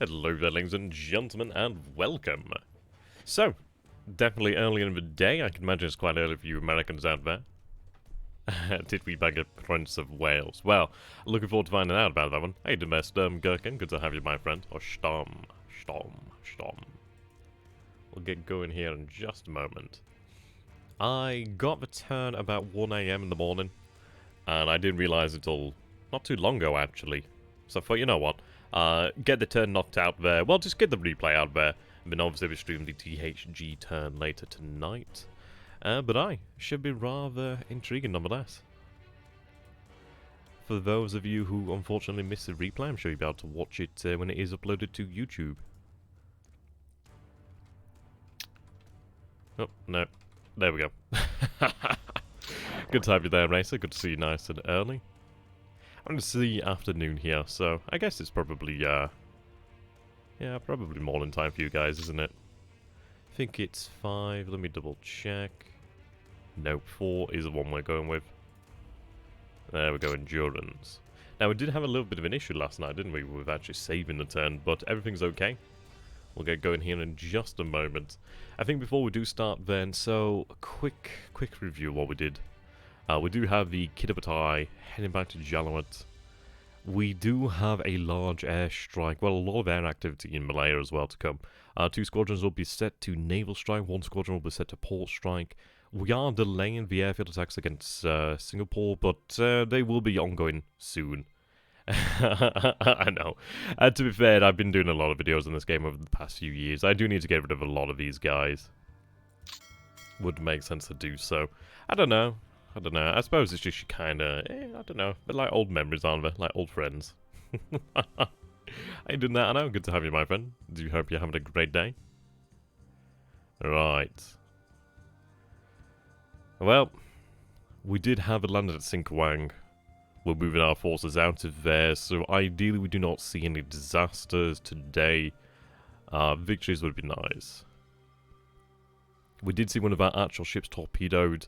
Hello there, ladies and gentlemen, and welcome. So, definitely early in the day. I can imagine it's quite early for you Americans out there. Did we bag a Prince of Wales? Well, looking forward to finding out about that one. Hey, the best Sturmgurkan. Good to have you, my friend. Or Sturm. We'll get going here in just a moment. I got the turn about 1 AM in the morning, and I didn't realize until not too long ago, actually. So I thought, you know what? Get the turn knocked out there. Well, just get the replay out there. And then obviously we stream the THG turn later tonight. But I should be rather intriguing nonetheless. For those of you who unfortunately missed the replay, I'm sure you'll be able to watch it when it is uploaded to YouTube. Oh, no. There we go. Good to have you there, Racer. Good to see you nice and early. I'm going to see afternoon here, so I guess it's probably, yeah, probably morning time for you guys, isn't it? I think it's 5, let me double check. No, 4 is the one we're going with. There we go, endurance. Now, we did have a little bit of an issue last night, didn't we, with actually saving the turn, but everything's okay. We'll get going here in just a moment. I think before we do start then, so a quick review of what we did. We do have the Kitabatai heading back to Jalawat. We do have a large airstrike, well, a lot of air activity in Malaya as well to come. 2 squadrons will be set to naval strike, 1 squadron will be set to port strike. We are delaying the airfield attacks against Singapore, but they will be ongoing soon. I know. To be fair, I've been doing a lot of videos on this game over the past few years. I do need to get rid of a lot of these guys. Would make sense to do so. I don't know. I suppose it's just kind of, I don't know. But like old memories, aren't they? Like old friends. How you doing that? I know. Good to have you, my friend. Do hope you're having a great day. Right. Well, we did have it landed at Singkawang. We're moving our forces out of there, so ideally we do not see any disasters today. Victories would be nice. We did see one of our actual ships torpedoed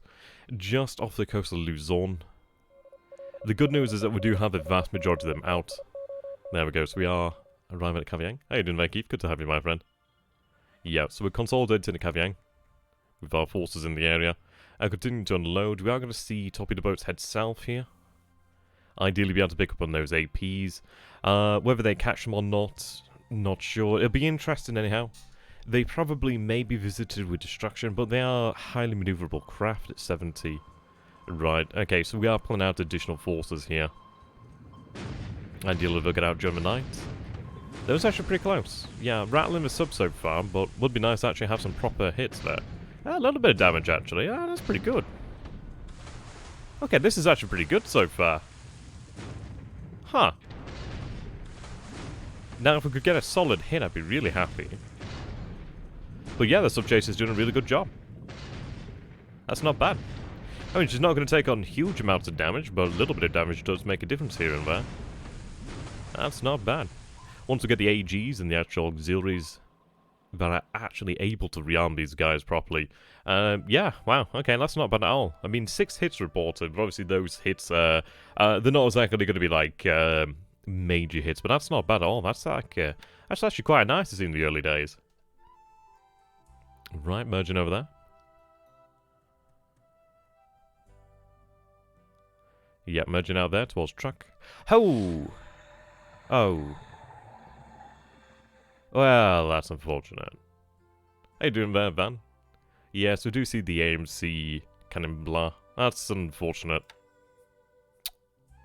just off the coast of Luzon. The good news is that we do have a vast majority of them out. There we go, so we are arriving at Kavieng. How you doing there, Keith? Good to have you, my friend. Yeah, so we're consolidating at Kavieng with our forces in the area. Continuing to unload. We are going to see torpedo boats head south here. Ideally be able to pick up on those APs. Whether they catch them or not sure. It'll be interesting anyhow. They probably may be visited with destruction, but they are highly maneuverable craft at 70. Right, okay, so we are pulling out additional forces here. Ideally they'll get out during the night. Those are actually pretty close. Yeah, rattling the sub so far, but would be nice to actually have some proper hits there. A little bit of damage actually, that's pretty good. Okay, this is actually pretty good so far. Huh. Now if we could get a solid hit, I'd be really happy. But yeah, the sub-chaser is doing a really good job. That's not bad. I mean, she's not going to take on huge amounts of damage, but a little bit of damage does make a difference here and there. That's not bad. Once we get the AGs and the actual auxiliaries that are actually able to rearm these guys properly. Yeah, wow, okay, that's not bad at all. I mean, 6 hits reported, but obviously those hits, they're not exactly going to be like major hits, but that's not bad at all. That's like, that's actually quite nice to see in the early days. Right, merging over there. Yep, merging out there towards truck. Oh! Oh. Well, that's unfortunate. How you doing there, Van? Yes, we do see the AMC cannon blah. That's unfortunate.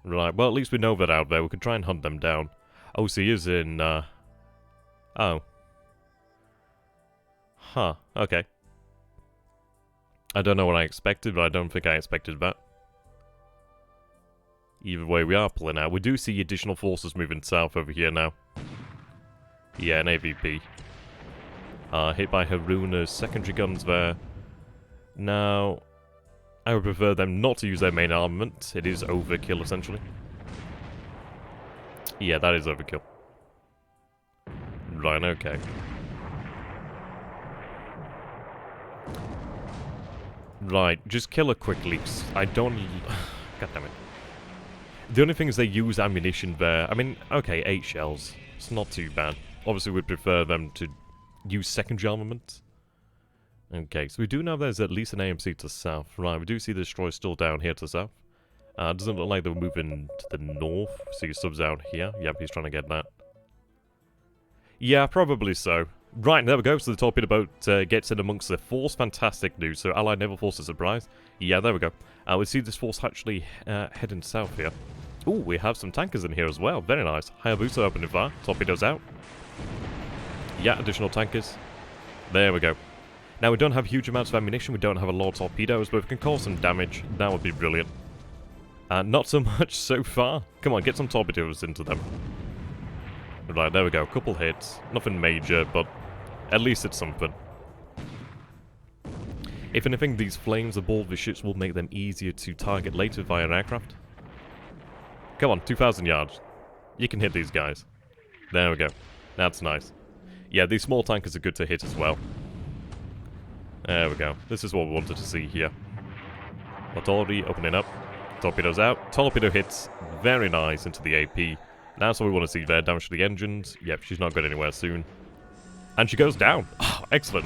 Right, well, at least we know that out there. We could try and hunt them down. Oh, so he is in, Oh. Huh, okay. I don't know what I expected, but I don't think I expected that. Either way, we are pulling out. We do see additional forces moving south over here now. Yeah, an AVP. Hit by Haruna's secondary guns there. Now, I would prefer them not to use their main armament. It is overkill, essentially. Yeah, that is overkill. Right, okay. Right, just kill her quickly. I don't... God damn it. The only thing is they use ammunition there. I mean, okay, 8 shells. It's not too bad. obviously we'd prefer them to use secondary armament. Okay, so we do know there's at least an AMC to the south. Right, we do see the destroyer still down here to the south. Doesn't look like they're moving to the north. See subs out here. Yep, he's trying to get that. Yeah, probably so. Right, there we go. So the torpedo boat gets in amongst the force. Fantastic news. So Allied Naval Force is surprised. Yeah, there we go. We see this force actually heading south here. Ooh, we have some tankers in here as well. Very nice. Hayabusa opening fire. Torpedoes out. Yeah, additional tankers. There we go. Now, we don't have huge amounts of ammunition. We don't have a lot of torpedoes, but if we can cause some damage, that would be brilliant. Not so much so far. Come on, get some torpedoes into them. Right, there we go. Couple hits. Nothing major, but at least it's something. If anything, these flames aboard the ships will make them easier to target later via aircraft. Come on, 2,000 yards. You can hit these guys. There we go. That's nice. Yeah, these small tankers are good to hit as well. There we go. This is what we wanted to see here. Artillery opening up. Torpedoes out. Torpedo hits. Very nice into the AP. That's what we want to see there. Damage to the engines. Yep, she's not going anywhere soon. And she goes down. Oh, excellent.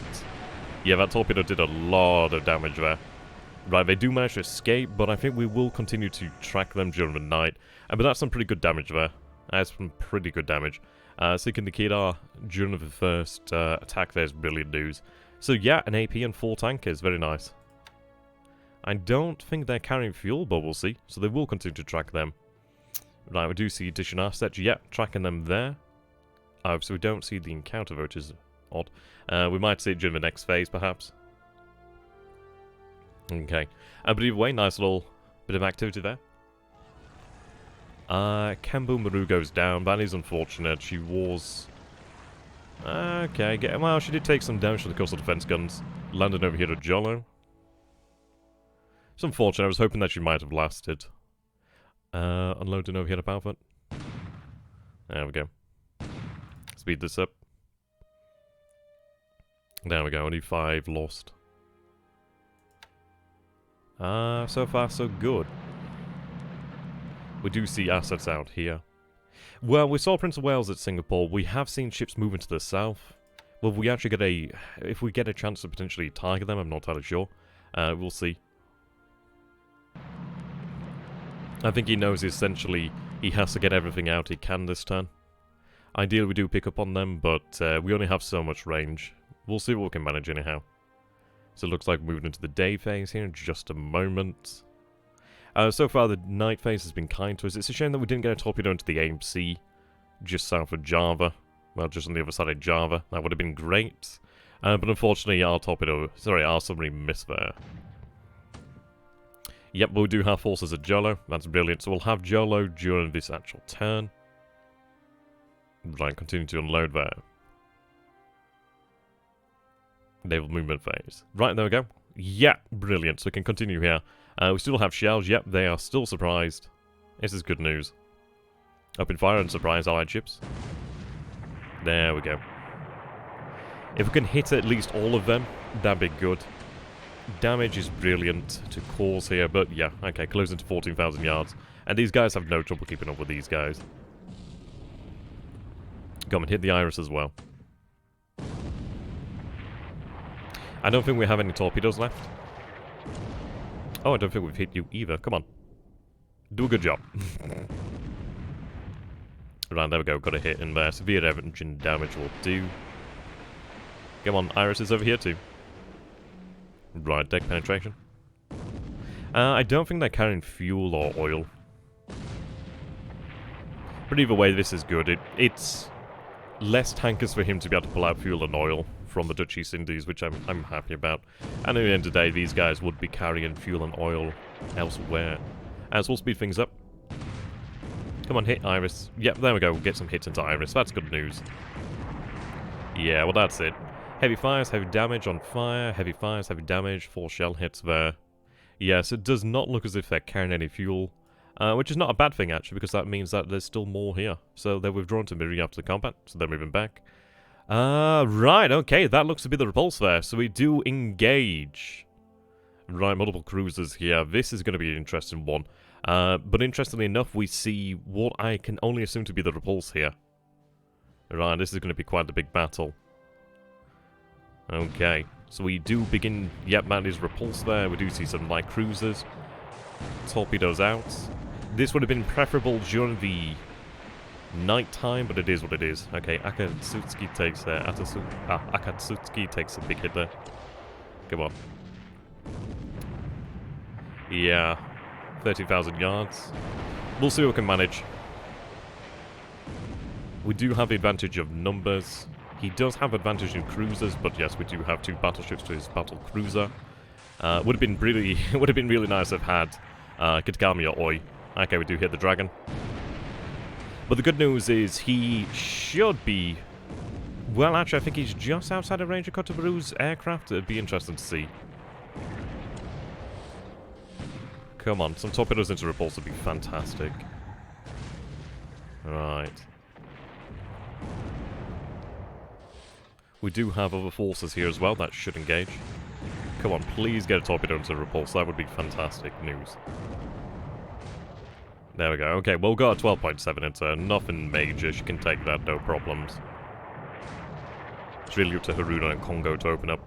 Yeah, that torpedo did a lot of damage there. Right, they do manage to escape, but I think we will continue to track them during the night. But that's some pretty good damage there. That's some pretty good damage. Sinking the Kedar during the first attack there is brilliant news. So yeah, an AP and 4 tankers. Very nice. I don't think they're carrying fuel, but we'll see. So they will continue to track them. Right, we do see additional assets. Yeah, tracking them there. So we don't see the encounter, which is odd. We might see it during the next phase, perhaps. Okay. But either way, nice little bit of activity there. Kembu Maru goes down. That is unfortunate. She was... Okay, well, she did take some damage to the coastal defense guns. Landed over here at Jolo. It's unfortunate. I was hoping that she might have lasted. Unloading over here at Balfour. There we go. Speed this up. There we go. Only 5 lost. So far so good. We do see assets out here. Well, we saw Prince of Wales at Singapore. We have seen ships moving to the south. Well, we actually get if we get a chance to potentially target them, I'm not entirely sure. We'll see. I think he knows essentially he has to get everything out he can this turn. Ideally, we do pick up on them, but we only have so much range. We'll see what we can manage anyhow. So it looks like we're moving into the day phase here in just a moment. So far, the night phase has been kind to us. It's a shame that we didn't get a torpedo into the AMC just south of Java. Well, just on the other side of Java. That would have been great. But unfortunately, our submarine missed there. Yep, but we do have forces at Jolo. That's brilliant. So we'll have Jolo during this actual turn. Right, continue to unload there. Naval movement phase. Right, there we go. Yeah, brilliant. So we can continue here. We still have shells. Yep, they are still surprised. This is good news. Open fire and surprise allied ships. There we go. If we can hit at least all of them, that'd be good. Damage is brilliant to cause here, but yeah, okay, closing to 14,000 yards. And these guys have no trouble keeping up with these guys. Come and hit the Iris as well. I don't think we have any torpedoes left. Oh, I don't think we've hit you either. Come on. Do a good job. Right, there we go. Got a hit in there. Severe engine damage will do. Come on, Iris is over here too. Right, deck penetration. I don't think they're carrying fuel or oil. But either way, this is good. It's less tankers for him to be able to pull out fuel and oil from the Dutch East Indies, which I'm happy about. And at the end of the day, these guys would be carrying fuel and oil elsewhere. So we'll speed things up. Come on, hit Iris. Yep, there we go. We'll get some hits into Iris. That's good news. Yeah, well, that's it. Heavy fires, heavy damage on fire. Heavy fires, heavy damage. 4 shell hits there. Yes, it does not look as if they're carrying any fuel. Which is not a bad thing, actually, because that means that there's still more here. So they're withdrawn to Miri after the combat, so they're moving back. Right, okay, that looks to be the repulse there. So we do engage. Right, multiple cruisers here. This is going to be an interesting one. But interestingly enough, we see what I can only assume to be the repulse here. Right, this is going to be quite a big battle. Okay, so we do begin... Yep, man is repulsed there. We do see some light cruisers. Torpedoes out. This would have been preferable during the night time, but it is what it is. Okay, Akatsuki takes Akatsuki takes a big hit there. Come on. Yeah, 30,000 yards. We'll see what we can manage. We do have the advantage of numbers. He does have advantage in cruisers, but yes, we do have 2 battleships to his battle cruiser. Would have been really nice to have had Kitakami or Oi. Okay, we do hit the dragon. But the good news is he should be... Well, actually, I think he's just outside of range of Kotoburu's aircraft. It'd be interesting to see. Come on, some torpedoes into repulse would be fantastic. Right. We do have other forces here as well that should engage. Come on, please get a torpedo into repulse. That would be fantastic news. There we go. Okay, well, we've got a 12.7 into nothing major. She can take that, no problems. It's really up to Haruna and Congo to open up.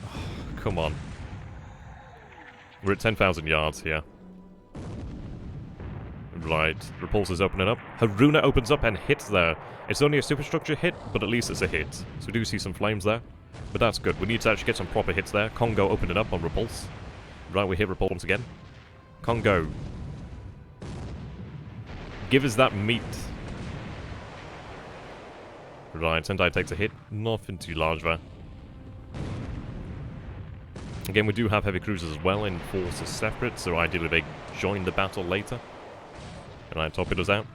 Oh, come on. We're at 10,000 yards here. Right, repulse is opening up. Haruna opens up and hits there. It's only a superstructure hit, but at least it's a hit. So we do see some flames there. But that's good. We need to actually get some proper hits there. Congo opening up on repulse. Right, we hit repulse once again. Congo. Give us that meat. Right, Sendai takes a hit. Nothing too large there. Again, we do have heavy cruisers as well in forces separate, so ideally they join the battle later. Right, torpedoes out.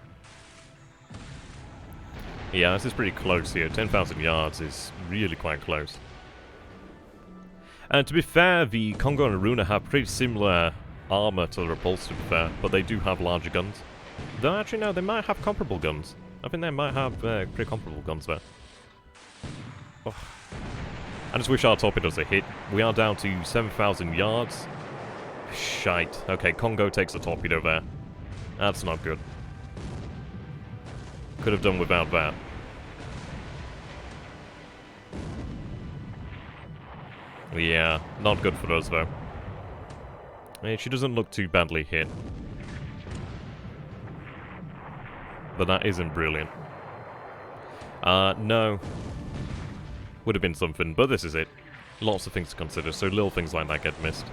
Yeah, this is pretty close here. 10,000 yards is really quite close. And to be fair, the Congo and Haruna have pretty similar armor to the repulse, to be fair, but they do have larger guns. Though actually, no, they might have comparable guns. I think they might have pretty comparable guns there. Oh. I just wish our torpedoes a hit. We are down to 7,000 yards. Shite. Okay, Congo takes the torpedo there. That's not good. Could have done without that. Yeah, not good for us though. I mean, she doesn't look too badly hit. But that isn't brilliant. No. Would have been something, but this is it. Lots of things to consider, so little things like that get missed.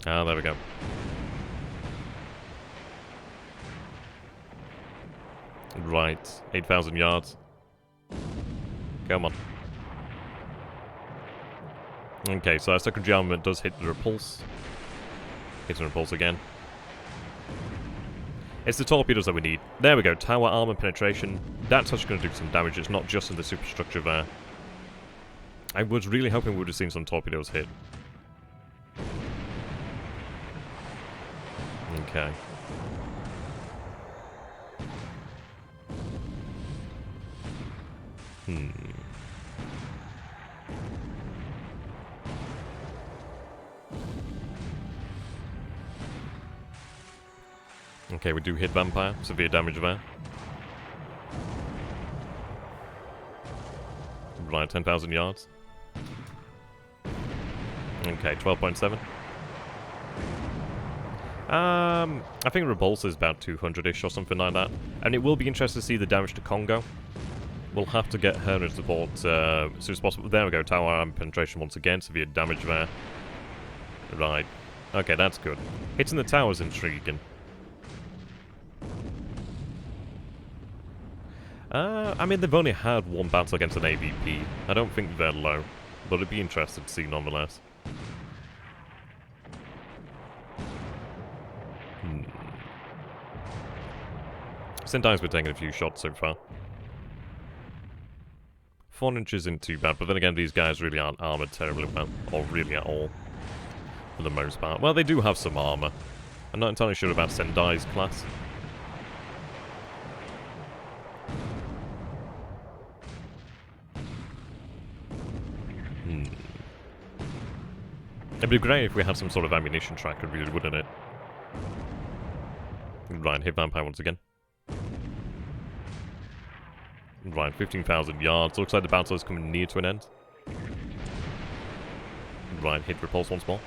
Ah, there we go. Right, 8,000 yards. Come on. Okay, so our secondary armament does hit the repulse. Hits the repulse again. It's the torpedoes that we need. There we go, tower armor penetration. That's actually going to do some damage. It's not just in the superstructure there. I was really hoping we would have seen some torpedoes hit. Okay. Okay, we do hit Vampire. Severe damage there. Right, 10,000 yards. Okay, 12.7. I think Repulse is about 200-ish or something like that. And it will be interesting to see the damage to Congo. We'll have to get her in support as soon as possible. There we go, tower arm penetration once again. Severe damage there. Right. Okay, that's good. Hitting the tower is intriguing. I mean, they've only had one battle against an AVP. I don't think they're low, but it'd be interesting to see nonetheless. Sendai's been taking a few shots so far. 4 inches isn't too bad, but then again, these guys really aren't armoured terribly well, or really at all, for the most part. Well, they do have some armour. I'm not entirely sure about Sendai's class. It'd be great if we had some sort of ammunition tracker, really, wouldn't it? Right, hit Vampire once again. Right, 15,000 yards. Looks like the battle is coming near to an end. Right, hit Repulse once more.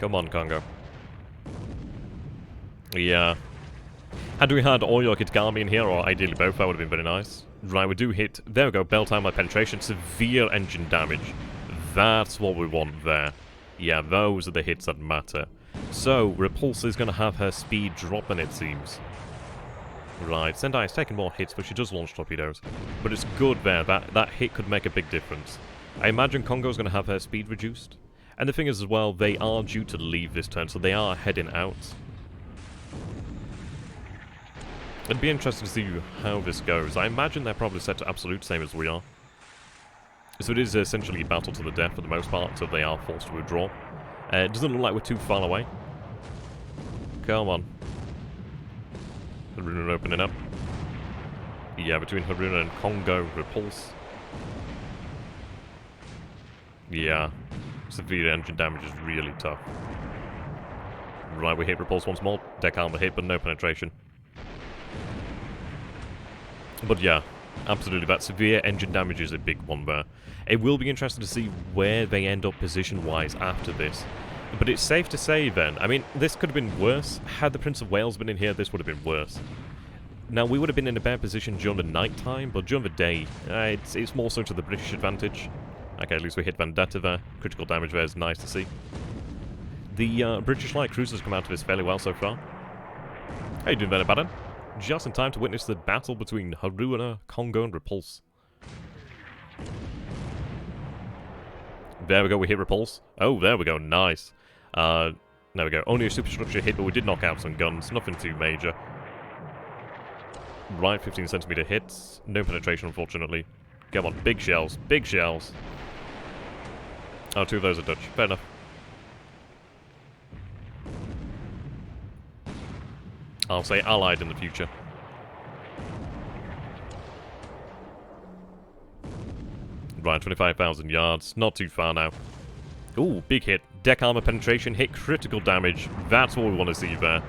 Come on, Congo. Yeah. Had we had all your Kitgami in here, or ideally both, that would have been very nice. Right, we do hit... There we go, belt armor penetration, severe engine damage. That's what we want there. Yeah, those are the hits that matter. So, Repulse is going to have her speed dropping, it seems. Right, Sendai is taking more hits, but she does launch torpedoes. But it's good there, that hit could make a big difference. I imagine Congo's going to have her speed reduced. And the thing is as well, they are due to leave this turn, so they are heading out. It'd be interesting to see how this goes. I imagine they're probably set to absolute, same as we are. So it is essentially a battle to the death for the most part, until they are forced to withdraw. It doesn't look like we're too far away. Come on. Haruna opening up. Yeah, between Haruna and Congo, Repulse. Yeah. Severe engine damage is really tough. Right, we hit Repulse once more. Deck armor hit, but no penetration. But yeah, absolutely, that severe engine damage is a big one there. It will be interesting to see where they end up position-wise after this. But it's safe to say then, I mean, this could have been worse. Had the Prince of Wales been in here, this would have been worse. Now, we would have been in a better position during the night time, but during the day, it's more so to the British advantage. Okay, at least we hit Vendetta there. Critical damage there is nice to see. The British light cruisers come out of this fairly well so far. How you doing there, Baden? Just in time to witness the battle between Haruna, Congo, and Repulse. There we go, we hit Repulse. Oh, there we go, nice. There we go, only a superstructure hit, but we did knock out some guns, nothing too major. Right, 15 centimeter hits, no penetration unfortunately. Come on, big shells, big shells. Oh, two of those are Dutch, fair enough. I'll say Allied in the future. Right, 25,000 yards. Not too far now. Ooh, big hit. Deck armor penetration, hit critical damage. That's what we want to see there.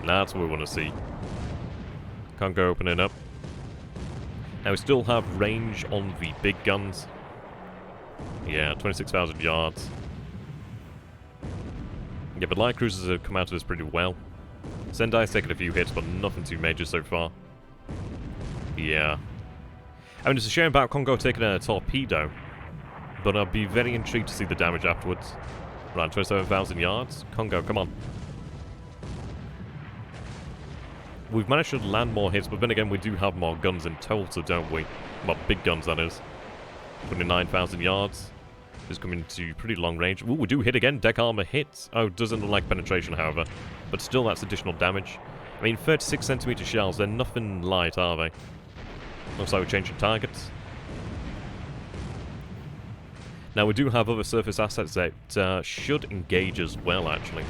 That's what we want to see. Congo opening up. Now we still have range on the big guns. Yeah, 26,000 yards. Yeah, but light cruisers have come out of this pretty well. Sendai's taken a few hits, but nothing too major so far. Yeah. I mean, it's a shame about Congo taking a torpedo, but I'll be very intrigued to see the damage afterwards. Around 27,000 yards. Congo, come on. We've managed to land more hits, but then again, we do have more guns in total, don't we? Well, big guns, that is. 29,000 yards. Is coming to pretty long range. Ooh, we do hit again. Deck armor hits. Oh, doesn't look like penetration, however. But still, that's additional damage. I mean, 36 centimeter shells, they're nothing light, are they? Looks like we're changing targets. Now, we do have other surface assets that should engage as well, actually.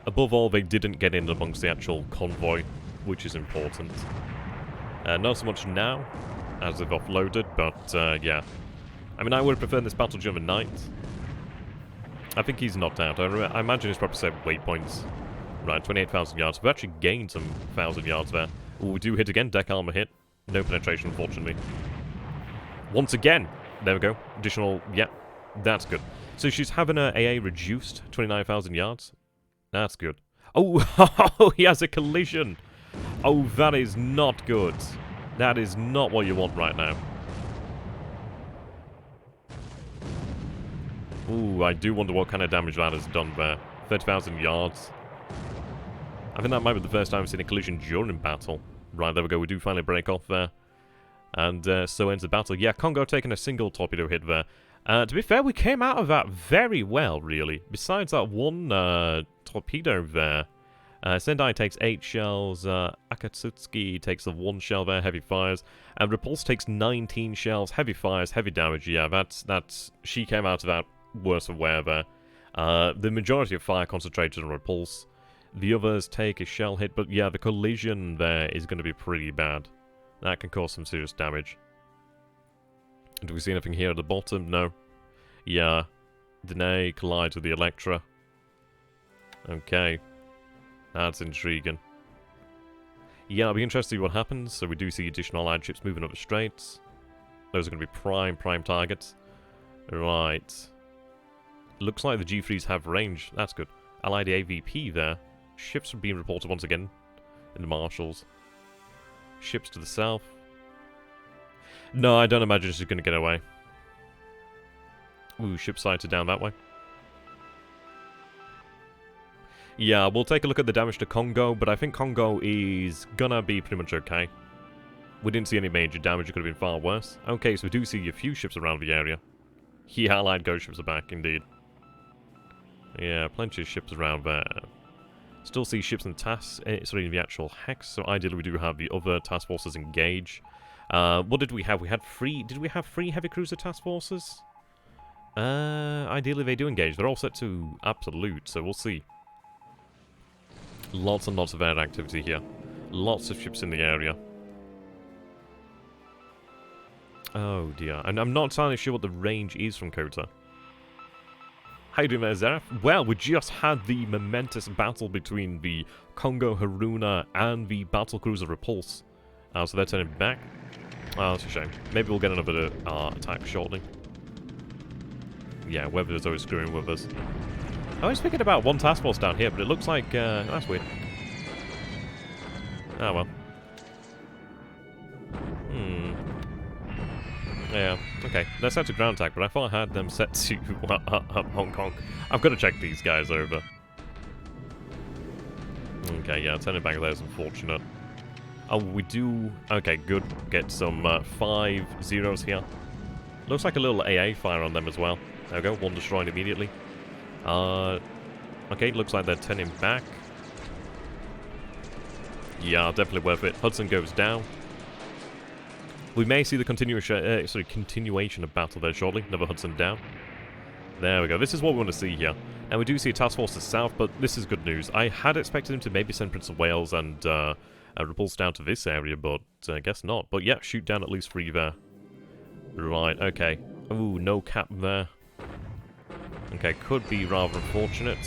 Above all, they didn't get in amongst the actual convoy, which is important. Not so much now, as they've offloaded, but yeah. I mean, I would have preferred this battle during the night. I think he's knocked out. I imagine he's probably saved waypoints. Right, 28,000 yards. We've actually gained some 1,000 yards there. Ooh, we do hit again. Deck armor hit. No penetration, unfortunately. Once again. There we go. Additional, yeah. That's good. So she's having her AA reduced. 29,000 yards. That's good. Oh, he has a collision. Oh, that is not good. That is not what you want right now. Ooh, I do wonder what kind of damage that has done there. 30,000 yards. I think that might be the first time I've seen a collision during battle. Right, there we go. We do finally break off there. And so ends the battle. Yeah, Congo taking a single torpedo hit there. To be fair, we came out of that very well, really. Besides that one torpedo there. Sendai takes 8 shells. Akatsuki takes the 1 shell there, heavy fires. And Repulse takes 19 shells, heavy fires, heavy damage. Yeah, that's she came out of that worse for wear there. The majority of fire concentrated on Repulse. The others take a shell hit, but yeah, the collision there is going to be pretty bad. That can cause some serious damage. Do we see anything here at the bottom? No. Yeah. Danae collides with the Electra. Okay. That's intriguing. Yeah, it'll be interesting to see what happens. So we do see additional allied ships moving up the straits. Those are going to be prime targets. Right. Looks like the G3s have range. That's good. Allied AVP there. Ships are being reported once again in the marshals. Ships to the south. No, I don't imagine she's going to get away. Ooh, ship sighted down that way. Yeah, we'll take a look at the damage to Congo, but I think Congo is gonna be pretty much okay. We didn't see any major damage, it could have been far worse. Okay, so we do see a few ships around the area. Yeah, allied ghost ships are back, indeed. Yeah, plenty of ships around there. Still see ships in the task, sorry, in the actual hex, so ideally we do have the other task forces engage. What did we have? We had did we have 3 heavy cruiser task forces? Ideally they do engage. They're all set to absolute, so we'll see. Lots and lots of air activity here. Lots of ships in the area. Oh dear. And I'm not entirely sure what the range is from Kota. How you doing there, Zareth? Well, we just had the momentous battle between the Congo Haruna and the battlecruiser Repulse. So they're turning back. Oh, that's a shame. Maybe we'll get another attack shortly. Yeah, weather's always screwing with us. I was thinking about one task force down here, but it looks like, that's weird. Oh well. Yeah, okay. They're set to ground attack, but I thought I had them set to Hong Kong. I've got to check these guys over. Okay, yeah, turning back there is unfortunate. Oh, we do... Okay, good. Get some 5 zeros here. Looks like a little AA fire on them as well. There we go, one destroyed immediately. Okay, looks like they're turning back. Yeah, definitely worth it. Hudson goes down. We may see the continuation of battle there shortly. Another Hudson down. There we go. This is what we want to see here. And we do see a task force to the south, but this is good news. I had expected him to maybe send Prince of Wales and Repulse down to this area, but I guess not. But yeah, shoot down at least 3 there. Right, okay. Ooh, no cap there. Okay, could be rather unfortunate.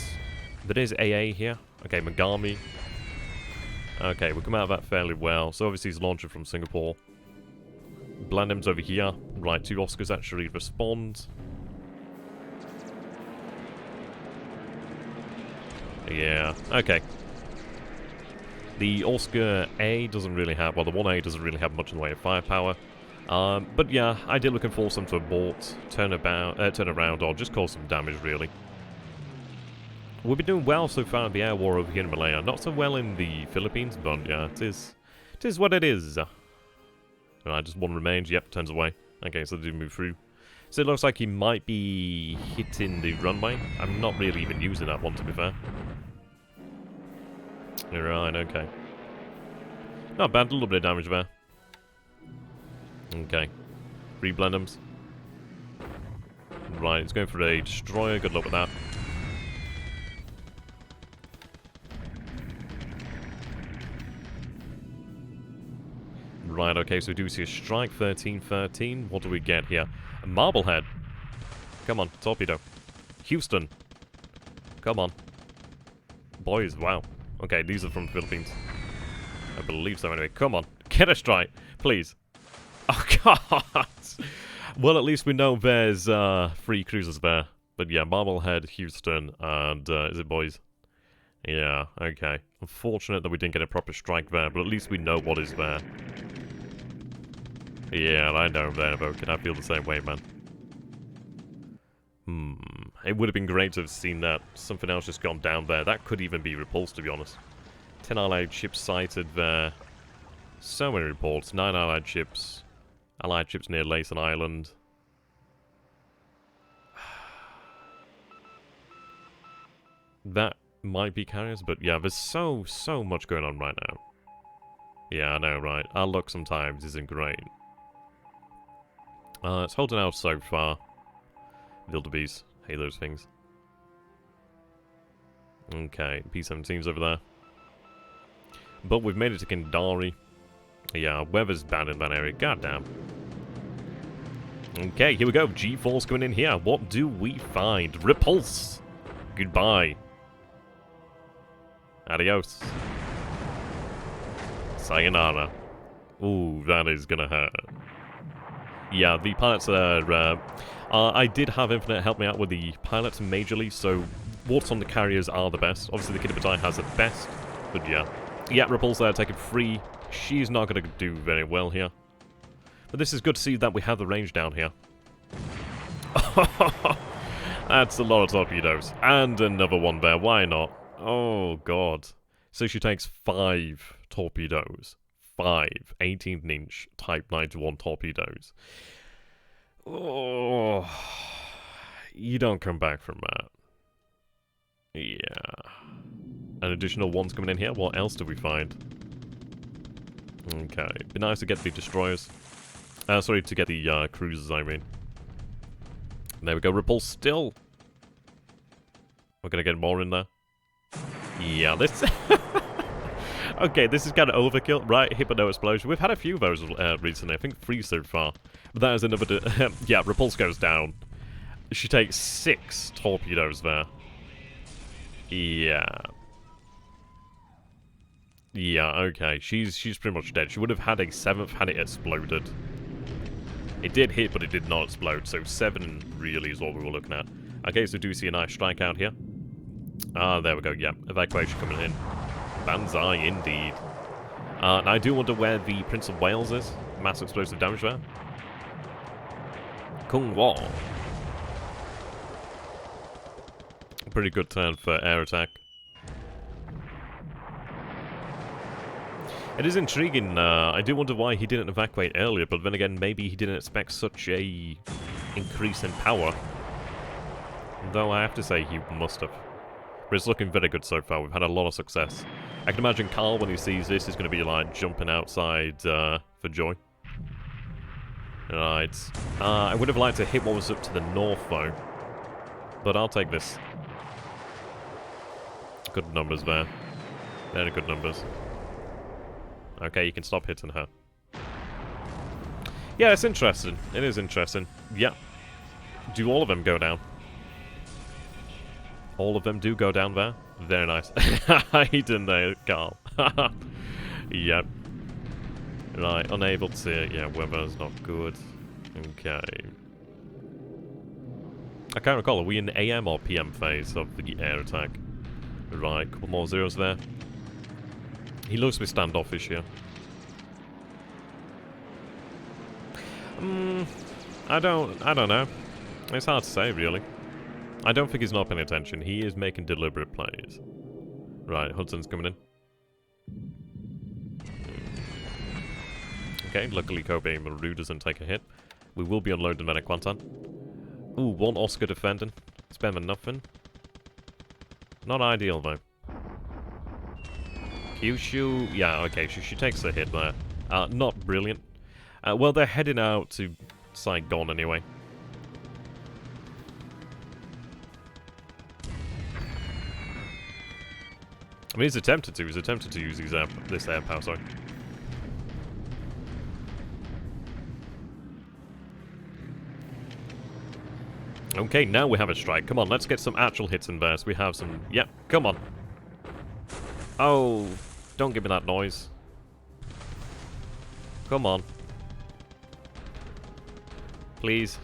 There is AA here. Okay, Megami. Okay, we come out of that fairly well. So obviously he's launching from Singapore. Blandham's over here. Right, 2 Oscars actually respond. Yeah, okay. The Oscar A doesn't really have, well, the 1A doesn't really have much in the way of firepower. But yeah, I did looking for them to abort, turn around, or just cause some damage, really. We've been doing well so far in the air war over here in Malaya. Not so well in the Philippines, but yeah, it is what it is. Alright, just 1 remains. Yep, turns away. Okay, so they do move through. So it looks like he might be hitting the runway. I'm not really even using that one, to be fair. Right, okay. Not bad, a little bit of damage there. Okay. 3 Blenhems. Right, it's going for a destroyer. Good luck with that. Right, okay, so we do see a strike. 13-13. What do we get here? A Marblehead. Come on, torpedo. Houston. Come on. Boys, wow. Okay, these are from the Philippines. I believe so anyway. Come on. Get a strike, please. Oh, God. Well, at least we know there's 3 cruisers there. But yeah, Marblehead, Houston, and is it boys? Yeah, okay. Unfortunate that we didn't get a proper strike there, but at least we know what is there. Yeah, I know there, Voken. I feel the same way, man. It would have been great to have seen that. Something else just gone down there. That could even be Repulse, to be honest. 10 allied ships sighted there. So many reports. 9 allied ships. Allied ships near Laysan Island. That might be carriers, but yeah, there's so much going on right now. Yeah, I know, right? Our luck sometimes isn't great. It's holding out so far. Wildebeest. Hate those things. Okay, P-17's over there. But we've made it to Kendari. Yeah, weather's bad in that area. Goddamn. Okay, here we go. G-Force coming in here. What do we find? Repulse. Goodbye. Adios. Sayonara. Ooh, that is gonna hurt. Yeah, the pilots are... I did have Infinite help me out with the pilots majorly, so what's on the carriers are the best. Obviously, the Kid has the best, but yeah. Yeah, Repulse there, taking 3. She's not gonna do very well here. But this is good to see that we have the range down here. That's a lot of torpedoes. And another one there, why not? Oh, God. So she takes 5 torpedoes. 5 18-inch Type 91 torpedoes. Oh, you don't come back from that. Yeah. An additional one's coming in here. What else do we find? Okay. Be nice to get the destroyers. Sorry, to get the cruisers, I mean. There we go. Repulse still. We're gonna get more in there. Yeah, this... Okay, this is kind of overkill. Right, hit but no explosion. We've had a few of those recently. I think 3 so far. But that is another... yeah, Repulse goes down. She takes 6 torpedoes there. Yeah. Yeah, okay. She's pretty much dead. She would have had a 7th had it exploded. It did hit, but it did not explode. So 7 really is what we were looking at. Okay, so do we see a nice strike out here? Ah, there we go. Yeah, evacuation coming in. Banzai, indeed. And I do wonder where the Prince of Wales is. Mass explosive damage there. Kung Wall. Pretty good turn for air attack. It is intriguing. I do wonder why he didn't evacuate earlier, but then again, maybe he didn't expect such a increase in power. Though I have to say he must have. But it's looking very good so far. We've had a lot of success. I can imagine Carl, when he sees this, is going to be like jumping outside for joy. Right. I would have liked to hit what was up to the north, though. But I'll take this. Good numbers there. Very good numbers. Okay, you can stop hitting her. Yeah, it's interesting. It is interesting. Yeah. Do all of them go down? All of them do go down there. Very nice. Hidden there, Carl. Yep. Right, unable to... Yeah, weather's not good. Okay. I can't recall, are we in AM or PM phase of the air attack? Right, couple more zeros there. He looks to be standoffish here. I don't know. It's hard to say, really. I don't think he's not paying attention. He is making deliberate plays. Right, Hudson's coming in. Okay, luckily Kobe Maru doesn't take a hit. We will be unloading Medic Quantan. Ooh, 1 Oscar defending. It's better than nothing. Not ideal, though. Kyushu, yeah, okay, she takes a hit there. Not brilliant. Well, they're heading out to Saigon anyway. I mean, he's attempted to use this air power, sorry. Okay, now we have a strike. Come on, let's get some actual hits in there. So we have some... Yep, come on. Oh, don't give me that noise. Come on. Please.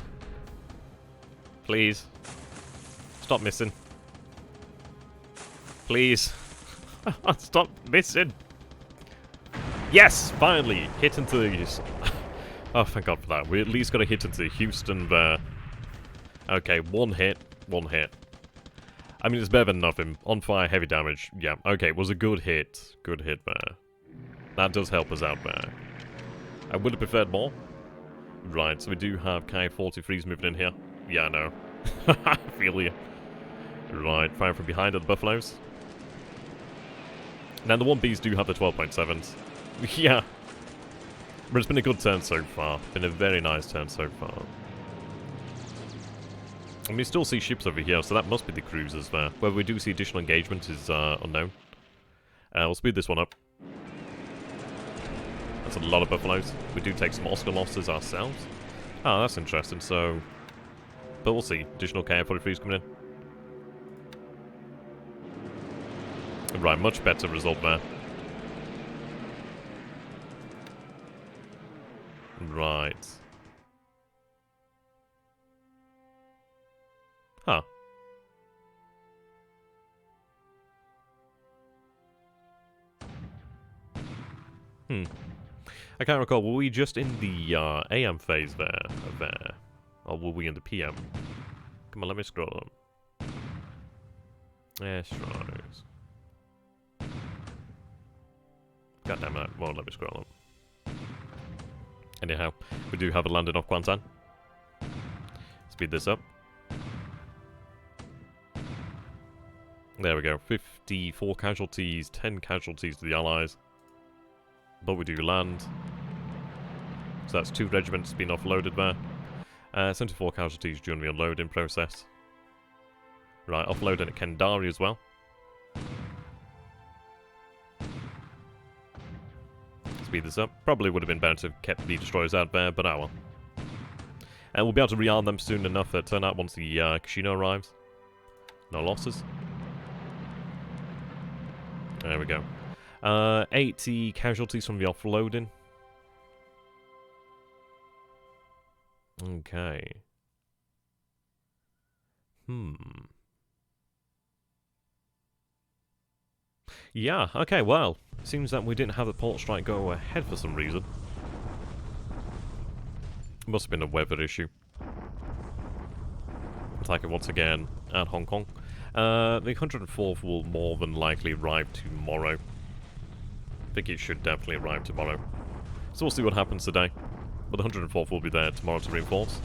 Please. Stop missing. Please. Stop missing. Yes, finally. Hit into the... Oh, thank God for that. We at least got a hit into Houston there. Okay, one hit. I mean, it's better than nothing. On fire, heavy damage. Yeah, okay, it was a good hit. Good hit there. That does help us out there. I would have preferred more. Right, so we do have Kai-43s moving in here. Yeah, I know. I feel you. Right, firing from behind at the Buffaloes. Now, the 1Bs do have the 12.7s. Yeah. But it's been a good turn so far. Been a very nice turn so far. And we still see ships over here, so that must be the cruisers there. Whether we do see additional engagement is unknown. We'll speed this one up. That's a lot of Buffaloes. We do take some Oscar losses ourselves. Oh, that's interesting, so... But we'll see. Additional KF-43s coming in. Right, much better result there. Right. Huh. I can't recall, were we just in the AM phase there? Or were we in the PM? Come on, let me scroll on. Yes, right. God damn it, won't let me scroll on. Anyhow, we do have a landing off Kwantan. Speed this up. There we go, 54 casualties, 10 casualties to the Allies. But we do land. So that's 2 regiments being offloaded there. 74 casualties during the unloading process. Right, offloading at Kendari as well. Speed this up. Probably would have been better to have kept the destroyers out there, but well. And we'll be able to rearm them soon enough at turn out once the Kashino arrives. No losses. There we go. 80 casualties from the offloading. Okay. Yeah, okay, well, seems that we didn't have the port strike go ahead for some reason. Must have been a weather issue. Attacking once again at Hong Kong. The 104th will more than likely arrive tomorrow. I think it should definitely arrive tomorrow. So we'll see what happens today. But the 104th will be there tomorrow to reinforce.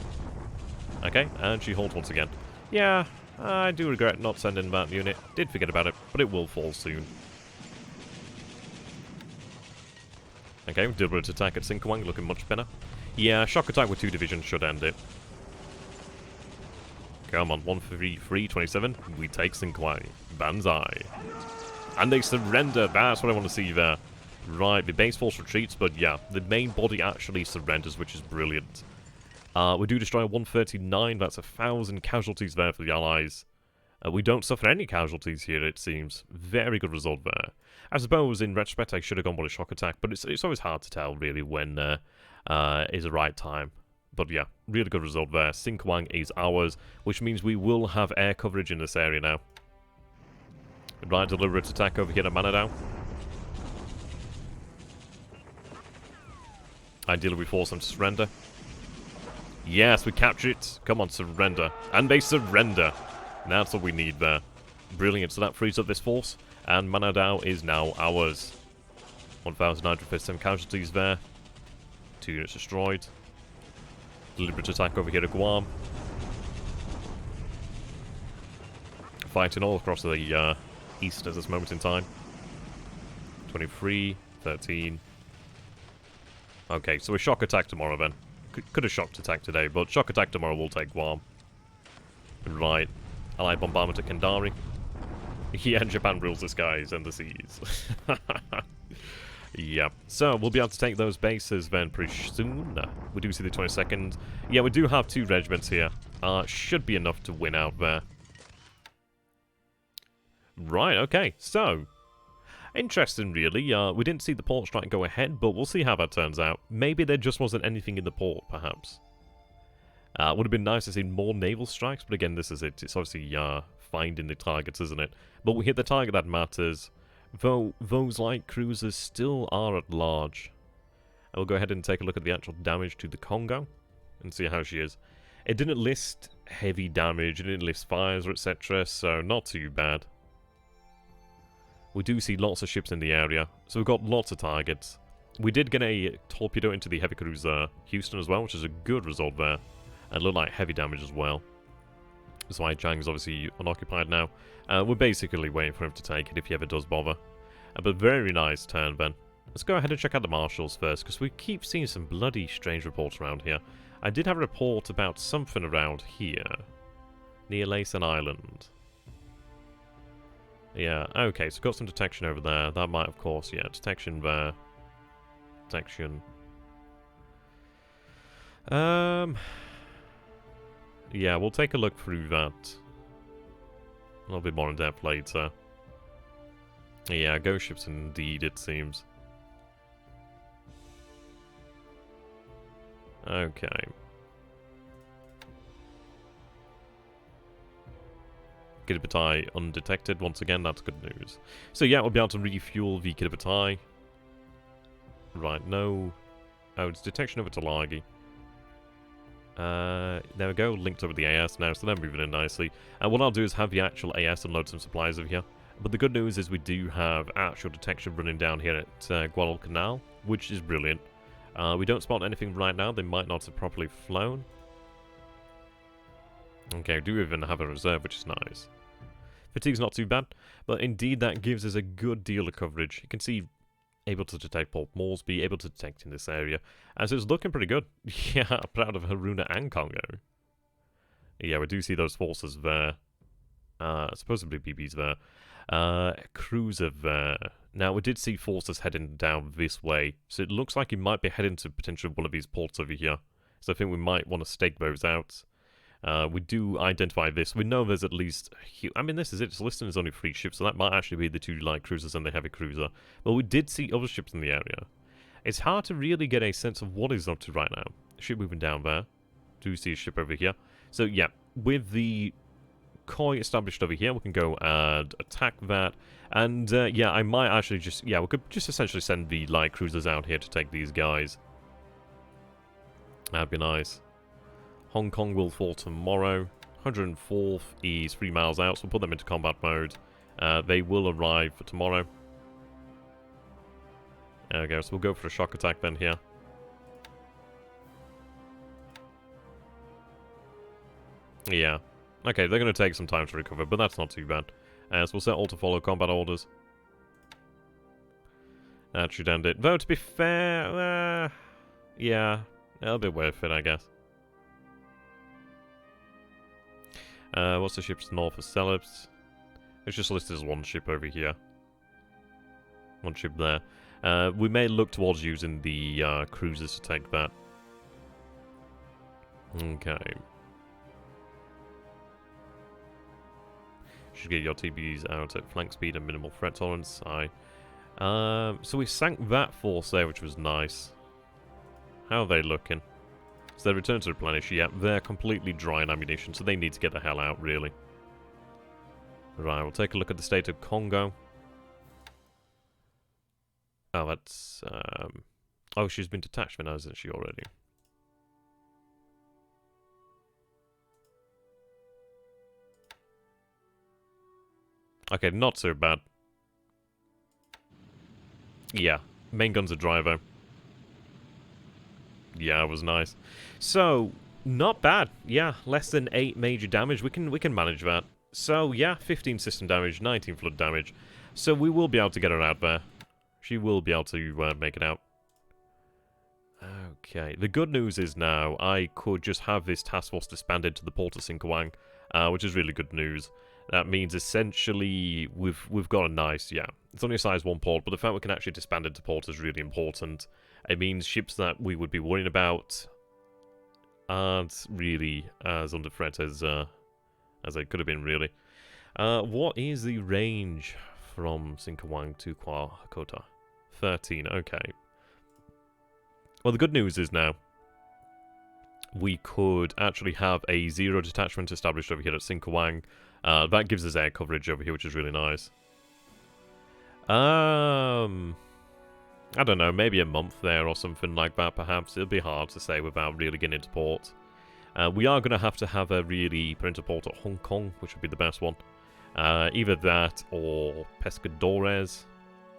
Okay, and she holds once again. Yeah, I do regret not sending that unit. Did forget about it, but it will fall soon. Okay, deliberate attack at Sinkawang looking much better. Yeah, shock attack with 2 divisions should end it. Come on, 133-27. We take Sinkawang. Banzai. And they surrender. That's what I want to see there. Right, the base force retreats, but yeah, the main body actually surrenders, which is brilliant. We do destroy 139, that's 1,000 casualties there for the Allies. We don't suffer any casualties here, it seems. Very good result there. I suppose, in retrospect, I should have gone with a shock attack, but it's always hard to tell, really, when is the right time. But yeah, really good result there. Sinkawang is ours, which means we will have air coverage in this area now. Right, deliberate attack over here at Manadao. Ideally, we force them to surrender. Yes, we capture it. Come on, surrender. And they surrender. That's what we need there. Brilliant. So that frees up this force. And Manadao is now ours. 1,957 casualties there. 2 units destroyed. Deliberate attack over here at Guam. Fighting all across the east at this moment in time. 23, 13. Okay, so a shock attack tomorrow then. Could have shocked attack today, but shock attack tomorrow will take Guam. Right. Allied bombardment at Kendari. Yeah, Japan rules the skies and the seas. Yeah. So, we'll be able to take those bases then pretty soon. We do see the 22nd. Yeah, we do have 2 regiments here. Should be enough to win out there. Right, okay. So, interesting, really. We didn't see the port strike go ahead, but we'll see how that turns out. Maybe there just wasn't anything in the port, perhaps. Would have been nice to see more naval strikes, but again, this is it. It's obviously finding the targets, isn't it? But we hit the target that matters, though those light cruisers still are at large. I will go ahead and take a look at the actual damage to the Congo and see how she is. It didn't list heavy damage, it didn't list fires or etc., so not too bad. We do see lots of ships in the area, so we've got lots of targets. We did get a torpedo into the heavy cruiser Houston as well, which is a good result there. And looked like heavy damage as well. That's why Chang's obviously unoccupied now. We're basically waiting for him to take it if he ever does bother. But very nice turn, Ben. Let's go ahead and check out the marshals first, because we keep seeing some bloody strange reports around here. I did have a report about something around here. Near Laysan Island. Yeah, okay, so got some detection over there. That might, of course, yeah, detection there. Detection. Yeah, we'll take a look through that a little bit more in depth later. Yeah, ghost ships indeed, it seems. Okay. Kiribatai undetected. Once again, that's good news. So yeah, we'll be able to refuel the Kiribatai. Right, no... Oh, it's detection of its Talagi. There we go, linked up with the AS now, so they're moving in nicely. And what I'll do is have the actual AS unload some supplies over here. But the good news is we do have actual detection running down here at Guadalcanal, which is brilliant. We don't spot anything right now. They might not have properly flown. Okay, we do even have a reserve, which is nice. Fatigue's not too bad, but indeed that gives us a good deal of coverage. You can see able to detect Port Moresby, able to detect in this area. And so it's looking pretty good. Yeah, proud of Haruna and Congo. Yeah, we do see those forces there. Supposedly BB's there. Cruiser there. Now, we did see forces heading down this way, so it looks like he might be heading to potentially one of these ports over here. So I think we might want to stake those out. We do identify this. We know there's at least... I mean, this is it. It's listed as only 3 ships, so that might actually be the 2 light cruisers and the heavy cruiser. But we did see other ships in the area. It's hard to really get a sense of what he's up to right now. Ship moving down there. Do see a ship over here. So, yeah, with the Koi established over here, we can go and attack that. And, yeah, I might actually just... Yeah, we could just essentially send the light cruisers out here to take these guys. That'd be nice. Hong Kong will fall tomorrow. 104th is 3 miles out, so we'll put them into combat mode. They will arrive for tomorrow. There we go, so we'll go for a shock attack then here. Yeah. Okay, they're going to take some time to recover, but that's not too bad. So we'll set all to follow combat orders. That should end it. Though, to be fair, yeah, it'll be worth it, I guess. What's the ships north of Celebs? It's just listed as 1 ship over here. 1 ship there. We may look towards using the cruisers to take that. Okay. Should get your TBs out at flank speed and minimal threat tolerance. So we sank that force there, which was nice. How are they looking? So they return to replenish. Yeah, they're completely dry on ammunition, so they need to get the hell out, really. Right, we'll take a look at the state of Congo. Oh, that's... Oh, she's been detached now, hasn't she, already? Okay, not so bad. Yeah, main gun's a driver. Yeah, it was nice. So, not bad. Yeah, less than 8 major damage. We can manage that. So, yeah, 15 system damage, 19 flood damage. So we will be able to get her out there. She will be able to make it out. Okay. The good news is now I could just have this task force disbanded to the port of Singkawang, which is really good news. That means essentially we've got a nice, yeah. It's only a size 1 port, but the fact we can actually disband it to port is really important. It means ships that we would be worrying about aren't really as under threat as they could have been, really. What is the range from Singkawang to Hakota? 13, okay. Well, the good news is now we could actually have a 0 detachment established over here at Singkawang. That gives us air coverage over here, which is really nice. I don't know, maybe a month there or something like that, perhaps. It'll be hard to say without really getting into port. We are going to have a really put into port at Hong Kong, which would be the best one. Either that or Pescadores,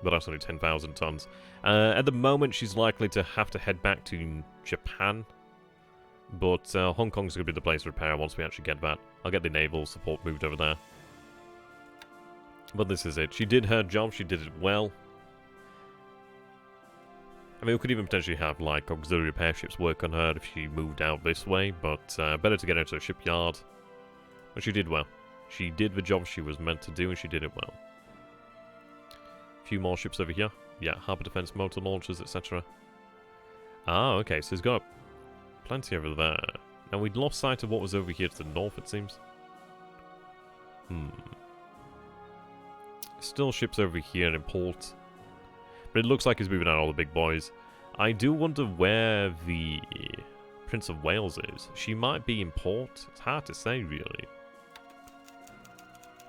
but that's only 10,000 tons. At the moment, she's likely to have to head back to Japan. But Hong Kong's going to be the place to repair once we actually get that. I'll get the naval support moved over there. But this is it. She did her job. She did it well. I mean, we could even potentially have, like, auxiliary repair ships work on her if she moved out this way. But better to get her to a shipyard. But she did well. She did the job she was meant to do, and she did it well. A few more ships over here. Yeah, harbour defense, motor launchers, etc. Ah, okay. So he's got plenty over there. Now, we'd lost sight of what was over here to the north, it seems. Still ships over here in port. But it looks like he's moving out all the big boys. I do wonder where the Prince of Wales is. She might be in port. It's hard to say, really.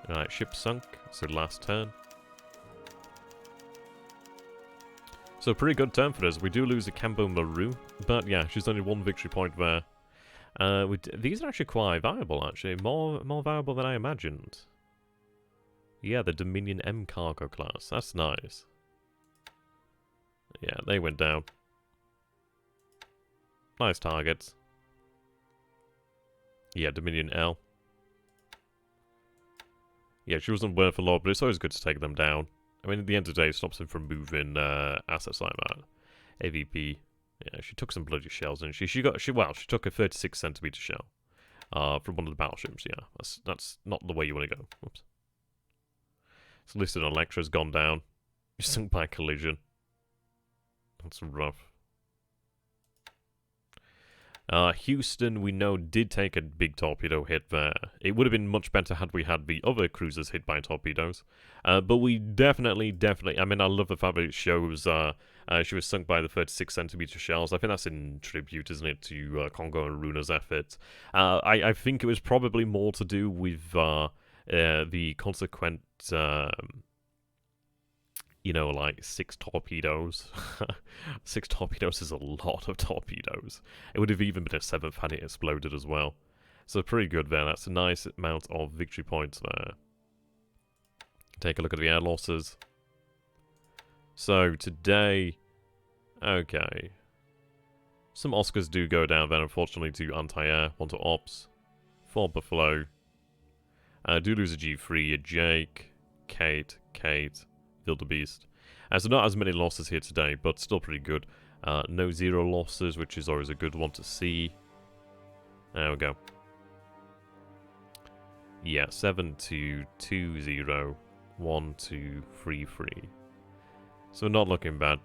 Alright, ship sunk. So last turn. So pretty good turn for us. We do lose a Cambo Maru. But yeah, she's only one victory point there. These are actually quite viable, actually. More viable than I imagined. Yeah, the Dominion M cargo class. That's nice. Yeah, they went down. Nice targets. Yeah, Dominion L. Yeah, she wasn't worth a lot, but it's always good to take them down. I mean, at the end of the day, it stops them from moving assets like that. AVP. Yeah, she took some bloody shells, and she took a 36 centimeter shell from one of the battleships. Yeah, that's not the way you want to go. Whoops. It's listed on Electra's gone down. Sunk by collision. That's rough. Houston, we know, did take a big torpedo hit there. It would have been much better had we had the other cruisers hit by torpedoes. But we definitely, I mean, I love the fact that it shows she was sunk by the 36 centimeter shells. I think that's in tribute, isn't it, to Congo and Runa's efforts. I think it was probably more to do with the consequent... you know, like 6 torpedoes. 6 torpedoes is a lot of torpedoes. It would have even been a 7th had it exploded as well. So pretty good there. That's a nice amount of victory points there. Take a look at the air losses. So today, okay. Some Oscars do go down there, unfortunately, to anti-air, one to ops. 4 Buffalo. Do lose a G3, a Jake, Kate, Wildebeest. So not as many losses here today, but still pretty good. No 0 losses, which is always a good one to see. There we go. Yeah, 7-2-2-0, 1-2-3-3. So not looking bad.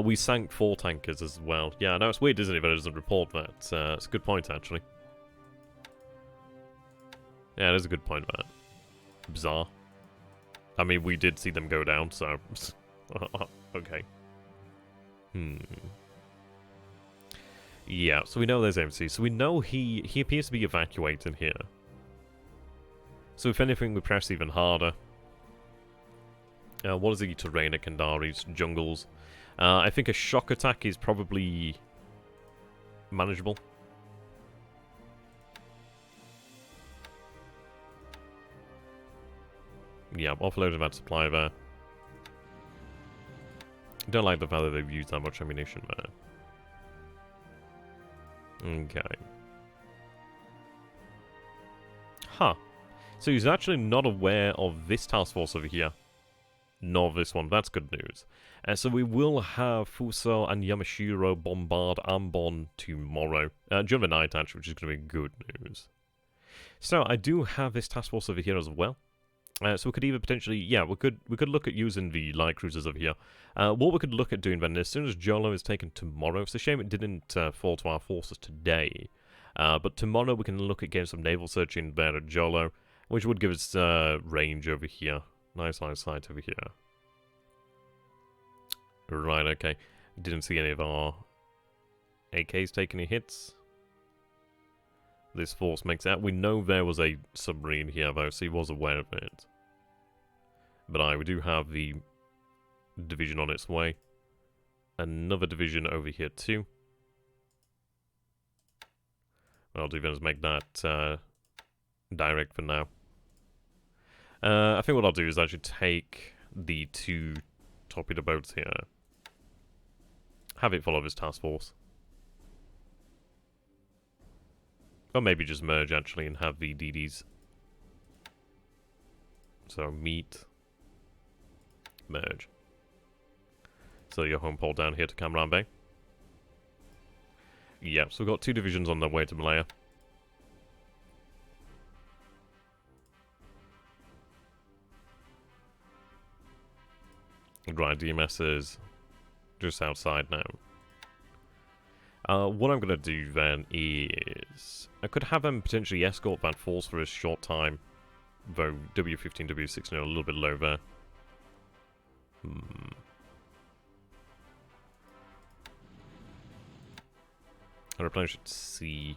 We sank 4 tankers as well. Yeah, I know it's weird, isn't it, that it doesn't report that. It's a good point, actually. Yeah, it is a good point, man. Bizarre. I mean, we did see them go down, so... okay. Yeah, so we know there's MC. So we know he appears to be evacuating here. So if anything, we press even harder. What is the terrain at Kandari's jungles? I think a shock attack is probably manageable. Yeah, offloaded that supply there. Don't like the fact that they've used that much ammunition there. Okay. Huh. So he's actually not aware of this task force over here. Nor this one. That's good news. So we will have Fuso and Yamashiro bombard Ambon tomorrow. During the night, actually, which is going to be good news. So I do have this task force over here as well. So we could either potentially, yeah, we could look at using the light cruisers over here. What we could look at doing then, as soon as Jolo is taken tomorrow, it's a shame it didn't fall to our forces today. But tomorrow we can look at getting some naval searching there at Jolo, which would give us range over here. Nice line of sight over here. Right, okay. Didn't see any of our AKs taking any hits. This force makes out. We know there was a submarine here, though, so he was aware of it. But we do have the division on its way. Another division over here, too. What I'll do then is make that direct for now. I think what I'll do is actually take the 2 torpedo boats here. Have it follow this task force. Or maybe just merge, actually, and have the DDs. So, meet. Merge. So, your home port down here to Camaran Bay. Yep, so we've got 2 divisions on their way to Malaya. Right, DMSs. just outside now. What I'm going to do then is... I could have them potentially escort that force for a short time. Though W15, W16 are a little bit low there. I replenish at C.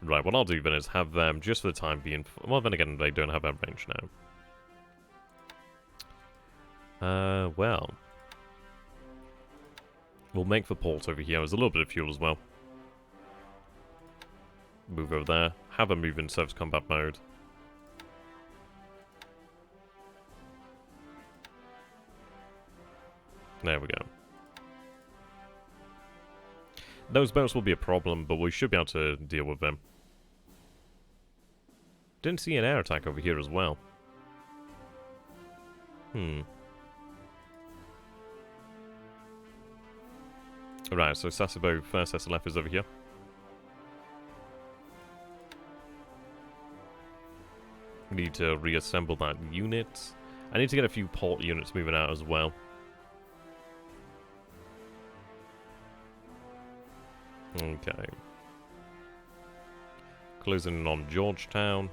Right, what I'll do then is have them, just for the time being... Well, then again, they don't have that range now. Well... We'll make the port over here. There's a little bit of fuel as well. Move over there. Have a move in service combat mode. There we go. Those boats will be a problem, but we should be able to deal with them. Didn't see an air attack over here as well. Right, so Sasebo first SLF is over here. Need to reassemble that unit. I need to get a few port units moving out as well. Okay. Closing in on Georgetown.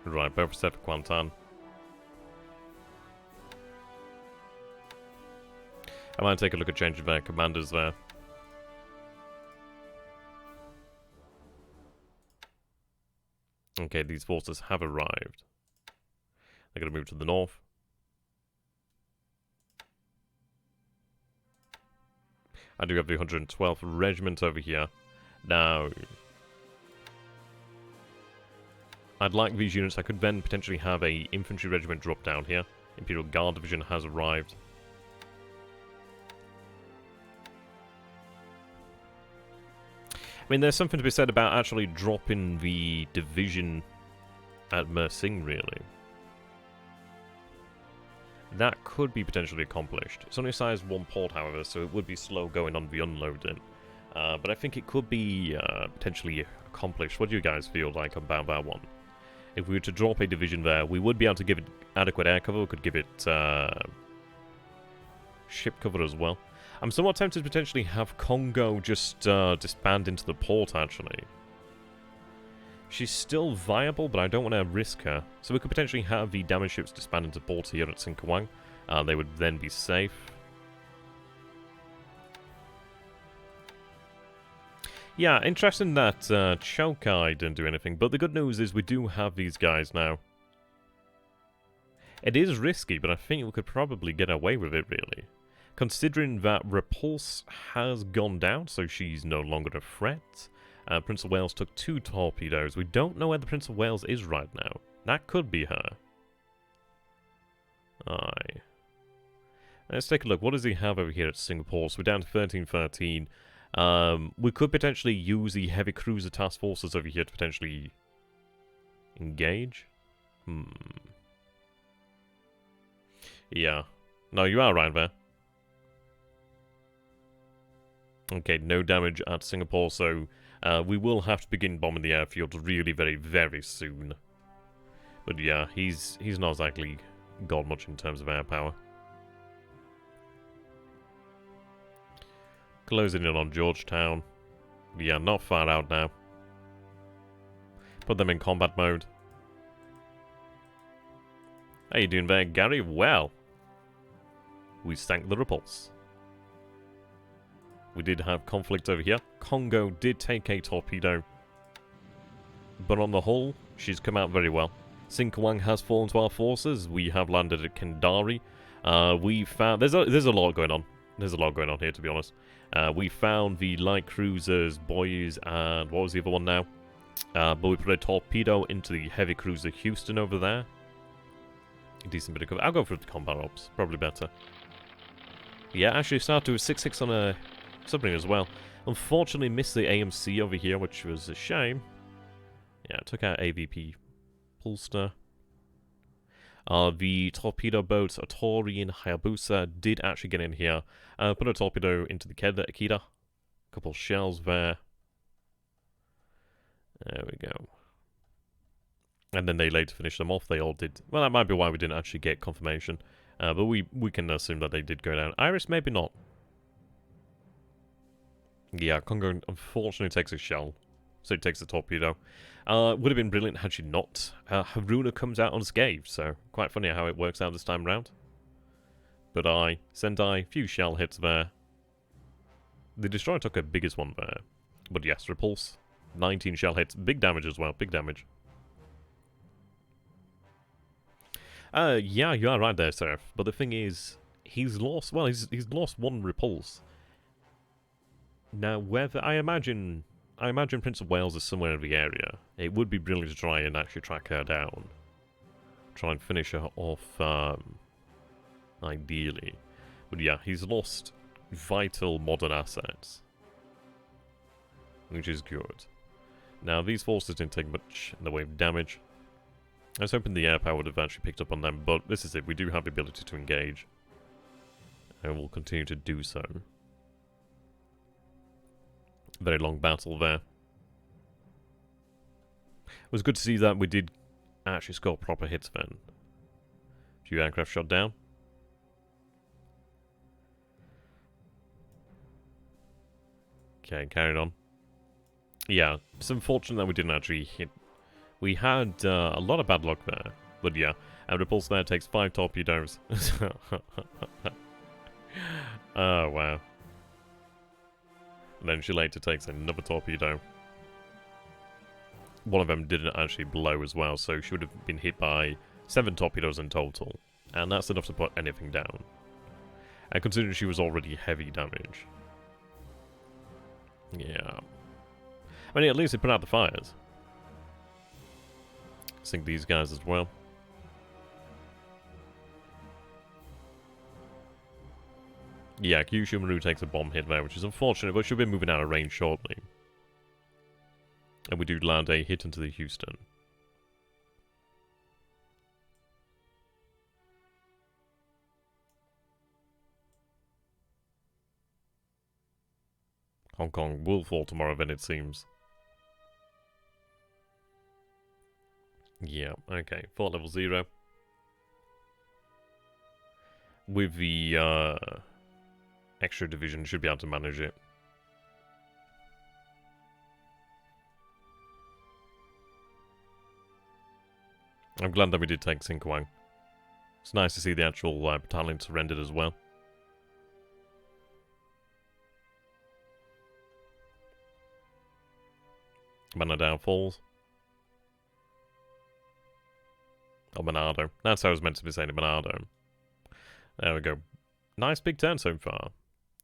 Right, both set for Kwantan. I might take a look at changing their commanders there. Okay, these forces have arrived. They're going to move to the north. I do have the 112th Regiment over here. Now, I'd like these units. I could then potentially have a infantry regiment drop down here. Imperial Guard Division has arrived. I mean, there's something to be said about actually dropping the division at Mersing, really. That could be potentially accomplished. It's only size 1 port, however, so it would be slow going on the unloading. But I think it could be potentially accomplished. What do you guys feel like about that one? If we were to drop a division there, we would be able to give it adequate air cover. We could give it ship cover as well. I'm somewhat tempted to potentially have Congo just disband into the port, actually. She's still viable, but I don't want to risk her. So we could potentially have the damage ships disband into port here at Sinkawang. They would then be safe. Yeah, interesting that Chokai didn't do anything, but the good news is we do have these guys now. It is risky, but I think we could probably get away with it, really. Considering that Repulse has gone down, so she's no longer a threat. Prince of Wales took 2 torpedoes. We don't know where the Prince of Wales is right now. That could be her. Aye. Let's take a look. What does he have over here at Singapore? So we're down to 1313. We could potentially use the heavy cruiser task forces over here to potentially engage. Yeah. No, you are right there. Okay, no damage at Singapore, so we will have to begin bombing the airfield really very, very soon. But yeah, he's not exactly got much in terms of air power. Closing in on Georgetown. Yeah, not far out now. Put them in combat mode. How you doing there, Gary? Well, we sank the Repulse. We did have conflict over here. Congo did take a torpedo. But on the whole, she's come out very well. Sinkawang has fallen to our forces. We have landed at Kendari. We found... There's a lot going on. There's a lot going on here, to be honest. We found the light cruisers, boys, and what was the other one now? But we put a torpedo into the heavy cruiser Houston over there. A decent bit of cover. I'll go for the combat ops. Probably better. Yeah, actually started with 6-6 on a submarine as well. Unfortunately missed the AMC over here, which was a shame. Yeah, took out AVP Pulster. The torpedo boats, Atori and Hayabusa, did actually get in here. Put a torpedo into the Akita. Couple shells there. There we go. And then they later finished them off. They all did. Well, that might be why we didn't actually get confirmation. But we can assume that they did go down. Iris, maybe not. Yeah, Congo unfortunately takes a shell. So it takes the torpedo. Would have been brilliant had she not. Haruna comes out unscathed, so quite funny how it works out this time round. But Sendai, few shell hits there. The destroyer took her biggest one there. But yes, repulse. 19 shell hits. Big damage as well, big damage. Yeah, you are right there, Seraph. But the thing is, he's lost lost one repulse. Now, whether I imagine Prince of Wales is somewhere in the area. It would be brilliant to try and actually track her down. Try and finish her off, ideally. But yeah, he's lost vital modern assets. Which is good. Now, these forces didn't take much in the way of damage. I was hoping the air power would have actually picked up on them, but this is it. We do have the ability to engage. And we'll continue to do so. Very long battle there. It was good to see that we did actually score proper hits then. A few aircraft shot down. Okay, carried on. Yeah, it's unfortunate that we didn't actually hit. We had a lot of bad luck there. But yeah, and Repulse there takes 5 torpedoes. Oh, wow. Then she later takes another torpedo. One of them didn't actually blow as well, so she would have been hit by 7 torpedoes in total. And that's enough to put anything down. And considering she was already heavy damage. Yeah. I mean, at least they put out the fires. Sink these guys as well. Yeah, Kyushu Maru takes a bomb hit there, which is unfortunate, but she'll be moving out of range shortly. And we do land a hit into the Houston. Hong Kong will fall tomorrow then, it seems. Yeah, okay. Fort level 0. With the extra division, should be able to manage it. I'm glad that we did take Sinkwang. It's nice to see the actual battalion surrendered as well. Manadao falls. Oh, Monado. That's how I was meant to be saying it, Monado. There we go. Nice big turn so far.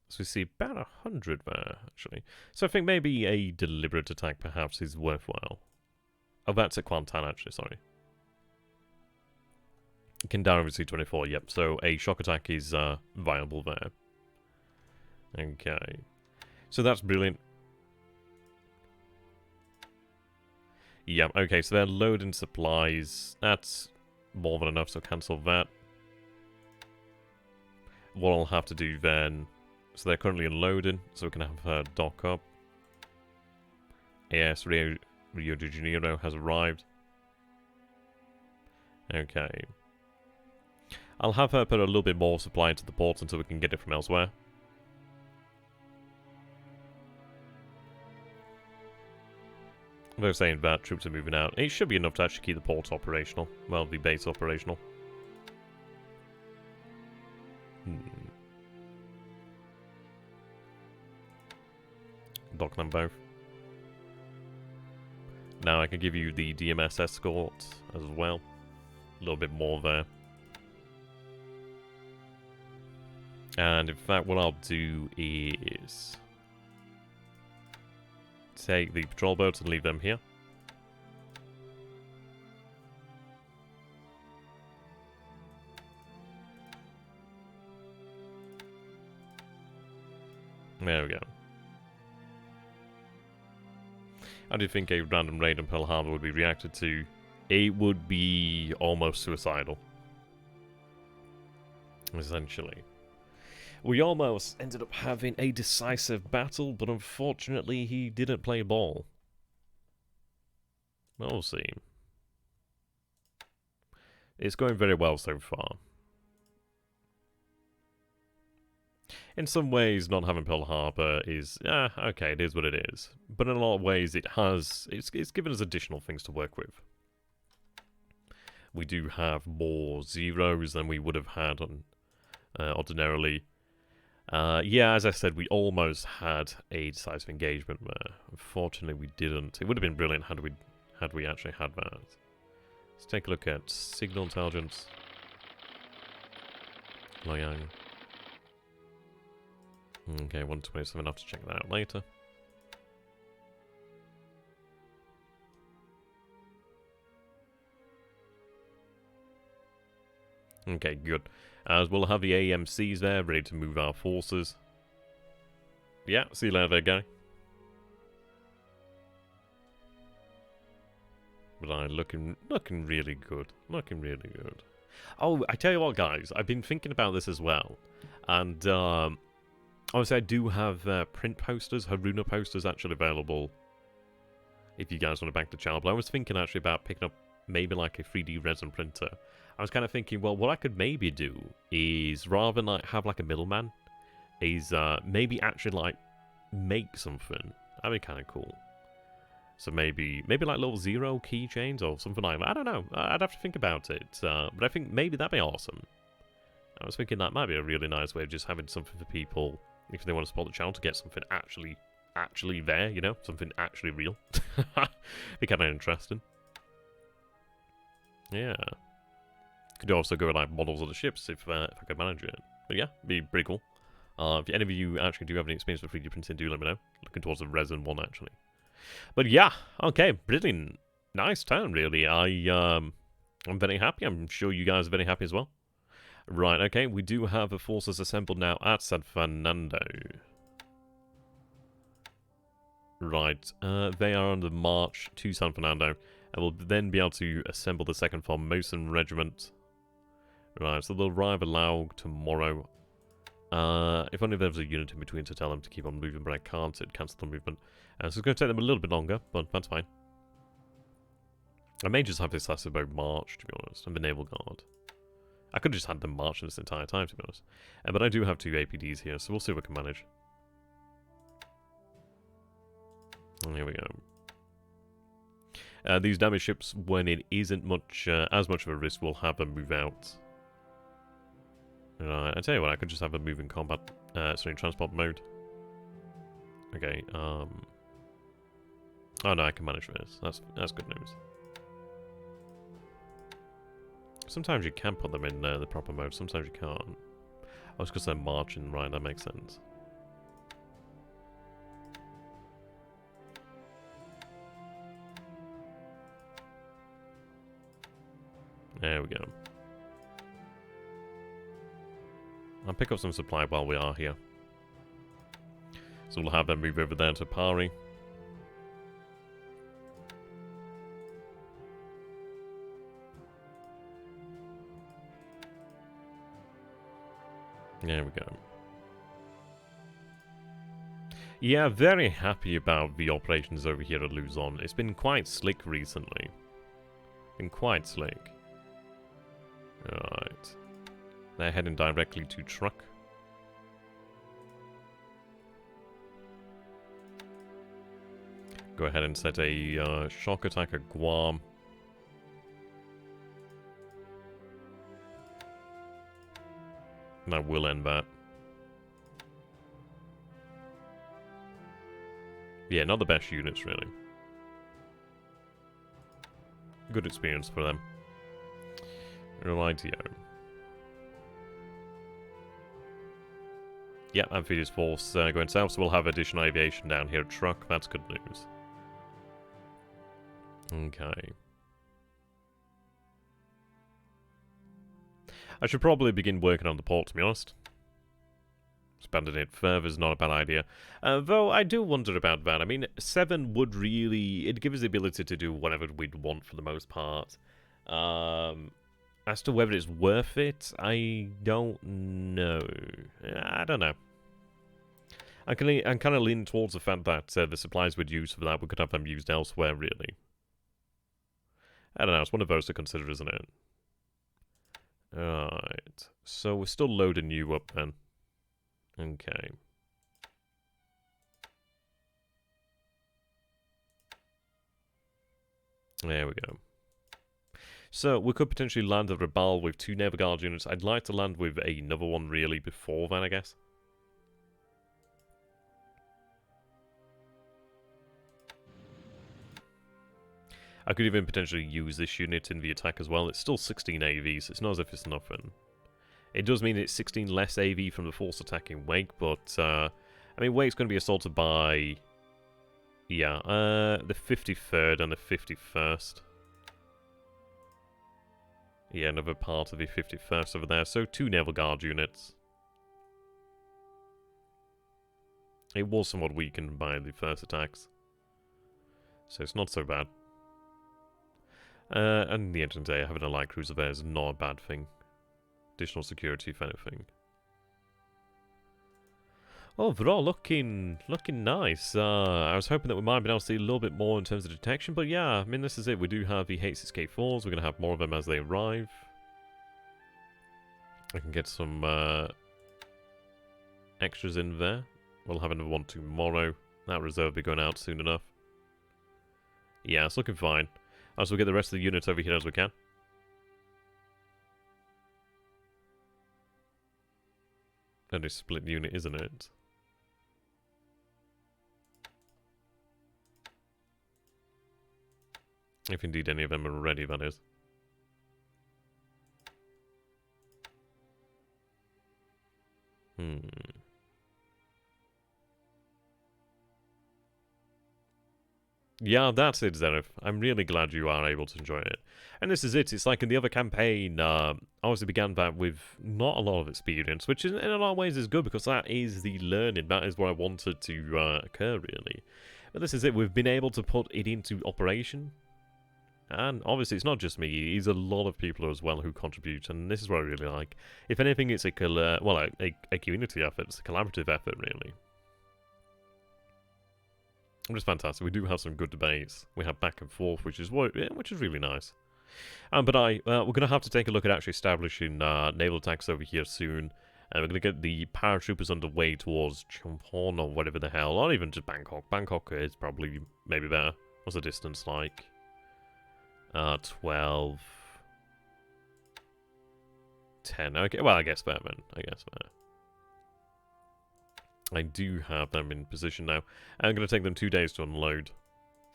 So we see about 100 there, actually. So I think maybe a deliberate attack perhaps is worthwhile. Oh, that's at Kwantan, actually, sorry. Kindara with C-24, yep. So a shock attack is viable there. Okay. So that's brilliant. Yeah, okay, so they're loading supplies. That's more than enough, so cancel that. What I'll have to do then... So they're currently unloaded, so we can have her dock up. AS Rio de Janeiro has arrived. Okay. I'll have her put a little bit more supply into the port until we can get it from elsewhere. They're saying that troops are moving out. It should be enough to actually keep the port operational. Well, the base operational. Dock them both. Now I can give you the DMS escort as well. A little bit more there. And in fact, what I'll do is take the patrol boats and leave them here. There we go. How do you think a random raid on Pearl Harbor would be reacted to? It would be almost suicidal. Essentially. We almost ended up having a decisive battle, but unfortunately he didn't play ball. We'll see. It's going very well so far. In some ways, not having Pearl Harbor is, okay, it is what it is. But in a lot of ways, it's given us additional things to work with. We do have more zeros than we would have had on ordinarily. Yeah, as I said, we almost had a decisive engagement there. Unfortunately, we didn't. It would have been brilliant had we actually had that. Let's take a look at signal intelligence. Liang. Okay, 127. I'll have to check that out later. Okay, good. As we'll have the AMCs there, ready to move our forces. Yeah, see you later, guy. But looking really good. Looking really good. Oh, I tell you what, guys. I've been thinking about this as well. And, obviously, I do have print posters, Haruna posters actually available. If you guys want to back the channel. But I was thinking actually about picking up maybe like a 3D resin printer. I was kind of thinking, well, what I could maybe do is, rather than like have like a middleman, is maybe actually like make something. That'd be kind of cool. So maybe like little zero keychains or something like that. I don't know. I'd have to think about it. But I think maybe that'd be awesome. I was thinking that might be a really nice way of just having something for people, if they want to support the channel, to get something actually there, you know? Something actually real. Be kind of interesting. Yeah. Could also go with like models of the ships if I could manage it. But yeah, be pretty cool. If any of you actually do have any experience with 3D printing, do let me know. Looking towards the resin one actually. But yeah, okay, brilliant. Nice town, really. I'm very happy. I'm sure you guys are very happy as well. Right, okay, we do have the forces assembled now at San Fernando. Right, they are on the march to San Fernando, and will then be able to assemble the 2nd Formosan Regiment. Right, so they'll arrive at Laug tomorrow. If only there was a unit in between to tell them to keep on moving, but I can't. It'd cancel the movement. So it's going to take them a little bit longer, but that's fine. I may just have this last about March, to be honest, and the Naval Guard. I could have just had them march this entire time, to be honest. But I do have 2 APDs here, so we'll see what we can manage. And here we go. These damage ships, when it isn't much as much of a risk, we'll have them move out. Right, I tell you what, I could just have them move in combat, transport mode. Okay, oh no, I can manage this. That's good news. Sometimes you can put them in the proper mode, sometimes you can't. Oh, it's because they're marching, right, that makes sense. There we go. I'll pick up some supply while we are here. So we'll have them move over there to Pari. There we go. Yeah, very happy about the operations over here at Luzon. It's been quite slick recently. Been quite slick. Alright. They're heading directly to Truck. Go ahead and set a shock attack at Guam. And that will end that. Yeah, not the best units, really. Good experience for them. Rightio. Yeah, Amphibious Force going south, so we'll have additional aviation down here at Truck. That's good news. Okay. I should probably begin working on the port, to be honest. Expanding it further is not a bad idea. Though I do wonder about that. I mean, 7 would really... It'd give us the ability to do whatever we'd want for the most part. As to whether it's worth it, I don't know. I don't know. I'm kind of leaning towards the fact that the supplies we'd use for that, we could have them used elsewhere, really. I don't know, it's one of those to consider, isn't it? Alright. So we're still loading you up, then. Okay. There we go. So, we could potentially land a Rebel with 2 Naval Guard units. I'd like to land with another one, really, before then, I guess. I could even potentially use this unit in the attack as well. It's still 16 AV, so it's not as if it's nothing. It does mean it's 16 less AV from the force attacking Wake, but, I mean, Wake's going to be assaulted by... Yeah, the 53rd and the 51st. Yeah, another part of the 51st over there. So 2 Naval Guard units. It was somewhat weakened by the first attacks. So it's not so bad. And in the end of the day, having a light cruiser there is not a bad thing. Additional security, if anything. Overall, looking nice. I was hoping that we might be able to see a little bit more in terms of detection, but yeah, I mean, this is it. We do have the H6K4s. We're going to have more of them as they arrive. I can get some extras in there. We'll have another one tomorrow. That reserve will be going out soon enough. Yeah, it's looking fine. As we'll get the rest of the units over here as we can. And a split unit, isn't it? If indeed any of them are ready, that is. Yeah, that's it, Zenith. I'm really glad you are able to enjoy it. And this is it. It's like in the other campaign, obviously began that with not a lot of experience, which in a lot of ways is good because that is the learning. That is what I wanted to occur, really. But this is it. We've been able to put it into operation. And obviously it's not just me. It's a lot of people as well who contribute. And this is what I really like. If anything, it's a community effort. It's a collaborative effort, really. Which is fantastic. We do have some good debates. We have back and forth, which is really nice. But we're going to have to take a look at actually establishing naval attacks over here soon. And we're going to get the paratroopers underway towards Champon or whatever the hell, or even just Bangkok. Bangkok is probably maybe better. What's the distance like? 12, 10. Okay, well, I guess better then. I do have them in position now. I'm going to take them 2 days to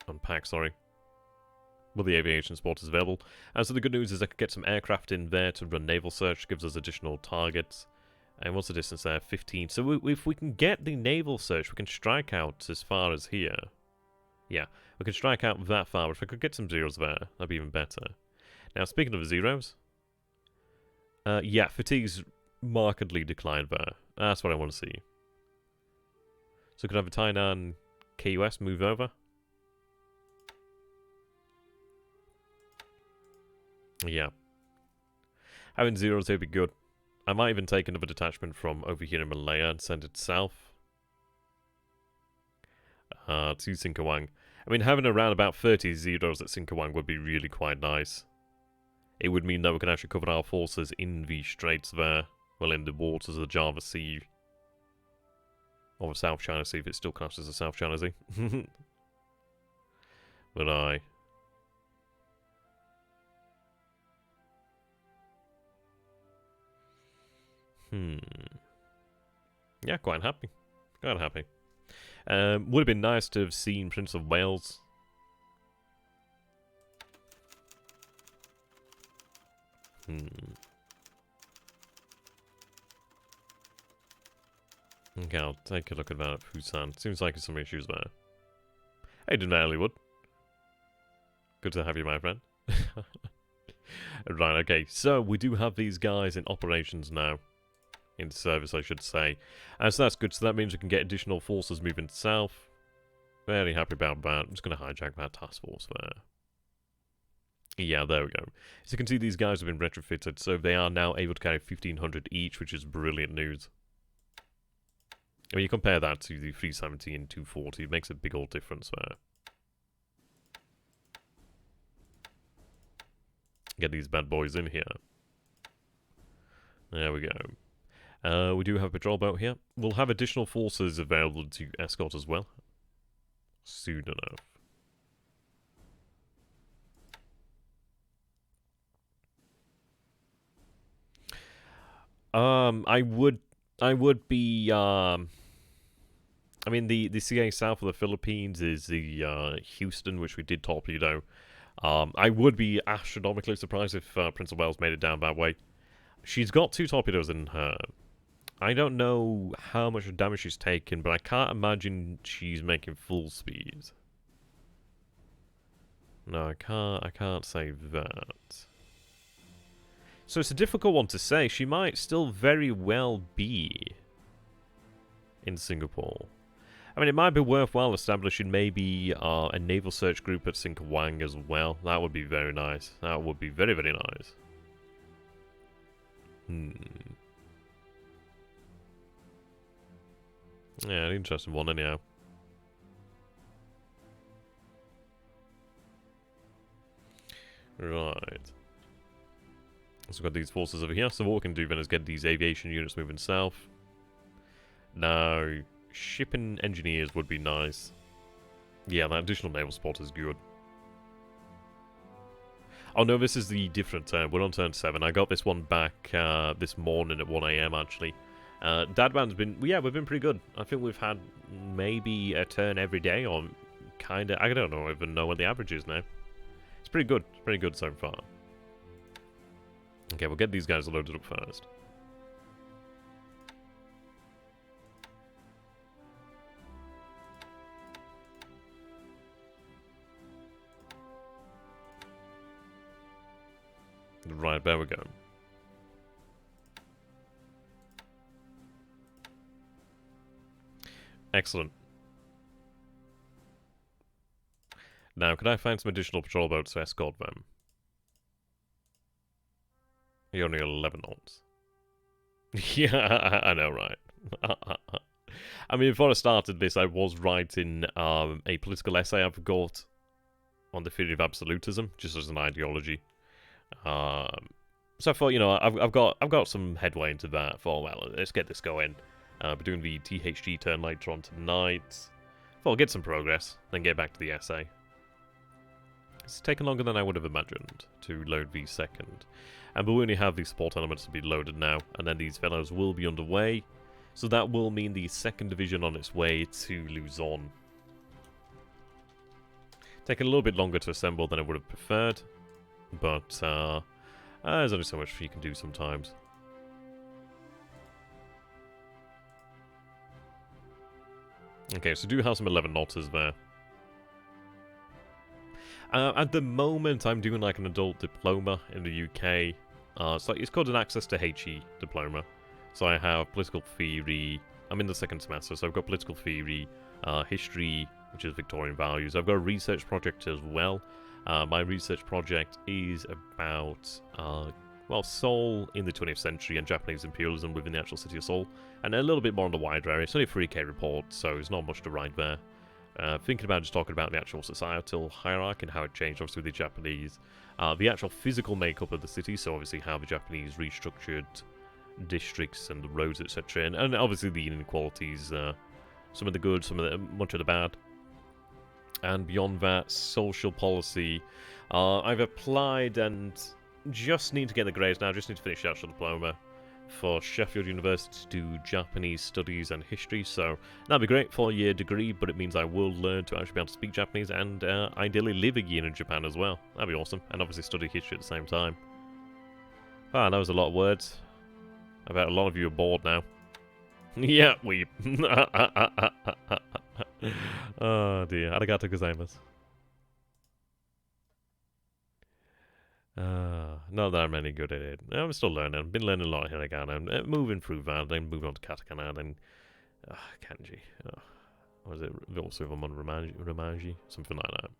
unpack, sorry. Well, the aviation support is available. And so the good news is I could get some aircraft in there to run naval search, gives us additional targets. And what's the distance there? 15. So if we can get the naval search, we can strike out as far as here. Yeah, we can strike out that far, but if I could get some zeros there, that'd be even better. Now, speaking of zeros, yeah, fatigue's markedly declined there. That's what I want to see. So could I have a Tainan KUS move over? Yeah. Having zeros here would be good. I might even take another detachment from over here in Malaya and send it south. To Singkawang. I mean, having around about 30 zeros at Singkawang would be really quite nice. It would mean that we can actually cover our forces in the straits there. Well, in the waters of the Java Sea. Or the South China Sea, if it still counts as the South China Sea. But yeah, quite happy. Quite happy. Would have been nice to have seen Prince of Wales. Okay, I'll take a look at that at Busan. Seems like there's some issues there. Hey, Denali Wood. Good to have you, my friend. Right, okay. So, we do have these guys in operations now. In service, I should say. So that's good. So that means we can get additional forces moving south. Very happy about that. I'm just going to hijack that task force there. Yeah, there we go. So you can see these guys have been retrofitted, so they are now able to carry 1,500 each, which is brilliant news. When you compare that to the 370 and 240, it makes a big old difference there. Get these bad boys in here. There we go. We do have a patrol boat here. We'll have additional forces available to escort as well. Soon enough. I would be, I mean, the CA south of the Philippines is the, Houston, which we did torpedo. I would be astronomically surprised if, Prince of Wales made it down that way. She's got 2 torpedoes in her. I don't know how much damage she's taken, but I can't imagine she's making full speed. No, I can't say that. So it's a difficult one to say. She might still very well be in Singapore. I mean, it might be worthwhile establishing maybe a naval search group at Singkawang as well. That would be very nice. That would be very, very nice. Yeah, an interesting one anyhow. Right. So we've got these forces over here. So what we can do then is get these aviation units moving south. Now, shipping engineers would be nice. Yeah, that additional naval support is good. Oh no, this is the different turn. We're on turn 7. I got this one back this morning at 1 AM actually. Dadman's been, yeah, we've been pretty good. I think we've had maybe a turn every day, or kinda, I don't know, even know what the average is now. It's pretty good. It's pretty good so far. Okay, we'll get these guys loaded up first. Right, there we go. Excellent. Now, can I find some additional patrol boats to escort them? You're only 11 knots. Yeah, I know, right? I mean, before I started this, I was writing a political essay I've got on the theory of absolutism, just as an ideology. So I thought, you know, I've got some headway into that. For well, let's get this going. We're doing the THG turn later on tonight. Thought I'll get some progress, then get back to the essay. It's taken longer than I would have imagined to load the second. And we only have the support elements to be loaded now, and then these fellows will be underway. So that will mean the 2nd Division on its way to Luzon. Taking a little bit longer to assemble than I would have preferred, but there's only so much you can do sometimes. Okay, so do have some 11 knotters there. At the moment, I'm doing like an adult diploma in the UK. So it's called an Access to HE diploma. So I have political theory. I'm in the 2nd semester, so I've got political theory, history, which is Victorian values. I've got a research project as well. My research project is about, well, Seoul in the 20th century and Japanese imperialism within the actual city of Seoul. And a little bit more on the wider area. It's only a 3K report, so there's not much to write there. Thinking about just talking about the actual societal hierarchy and how it changed, obviously, with the Japanese. The actual physical makeup of the city, so obviously how the Japanese restructured districts and the roads, etc. And obviously the inequalities, some of the good, much of the bad. And beyond that, social policy. I've applied and just need to get the grades now, just need to finish the actual diploma for Sheffield University to do Japanese studies and history, so that'd be great for a year degree, but it means I will learn to actually be able to speak Japanese and ideally live a year in Japan as well. That'd be awesome, and obviously study history at the same time. Ah, that was a lot of words. I bet a lot of you are bored now. Yeah, we. Oh dear, arigato gozaimasu. Not that I'm any good at it. I'm still learning. I've been learning a lot of hiragana. I'm moving through that, then moving on to katakana, then kanji. What was it? Also, I'm on Romaji, something like that.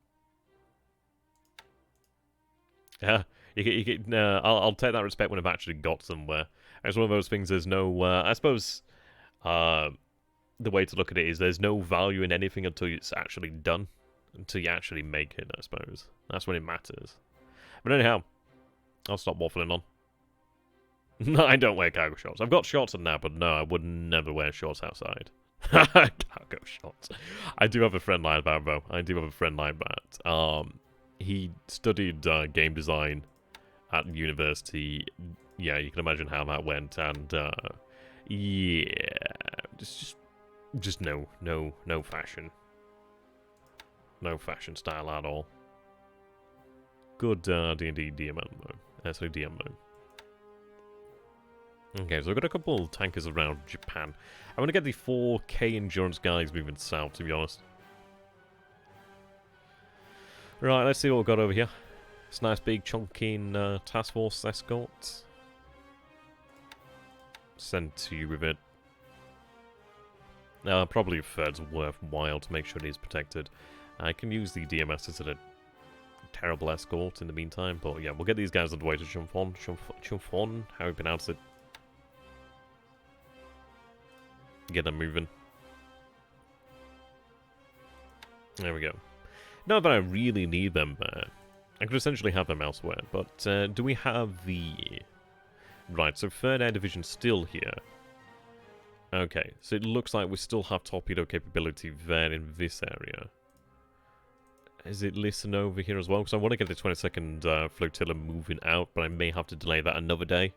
Yeah, I'll take that respect when I've actually got somewhere. It's one of those things. There's no. I suppose. The way to look at it is there's no value in anything until it's actually done, until you actually make it. I suppose that's when it matters. But anyhow, I'll stop waffling on. No, I don't wear cargo shorts. I've got shorts on now, but no, I would never wear shorts outside. Cargo shorts. I do have a friend like that, though. I do have a friend like that. He studied game design at university. Yeah, you can imagine how that went, and yeah, just no fashion. No fashion style at all. Good D&D DM though. So DM mode. Okay, so I've got a couple of tankers around Japan. I want to get the 4K endurance guys moving south, to be honest. Right, let's see what we've got over here. It's a nice big chunking task force escort. Send to you with it. Probably if it's worthwhile to make sure it is protected. I can use the DMS as a terrible escort in the meantime, but yeah, we'll get these guys on the way to Chumphon, how you pronounce it. Get them moving. There we go. Not that I really need them there. I could essentially have them elsewhere, but do we have the... Right, so 3rd Air Division still here. Okay, so it looks like we still have torpedo capability there in this area. Is it listen over here as well? Because I want to get the 22nd flotilla moving out, but I may have to delay that another day.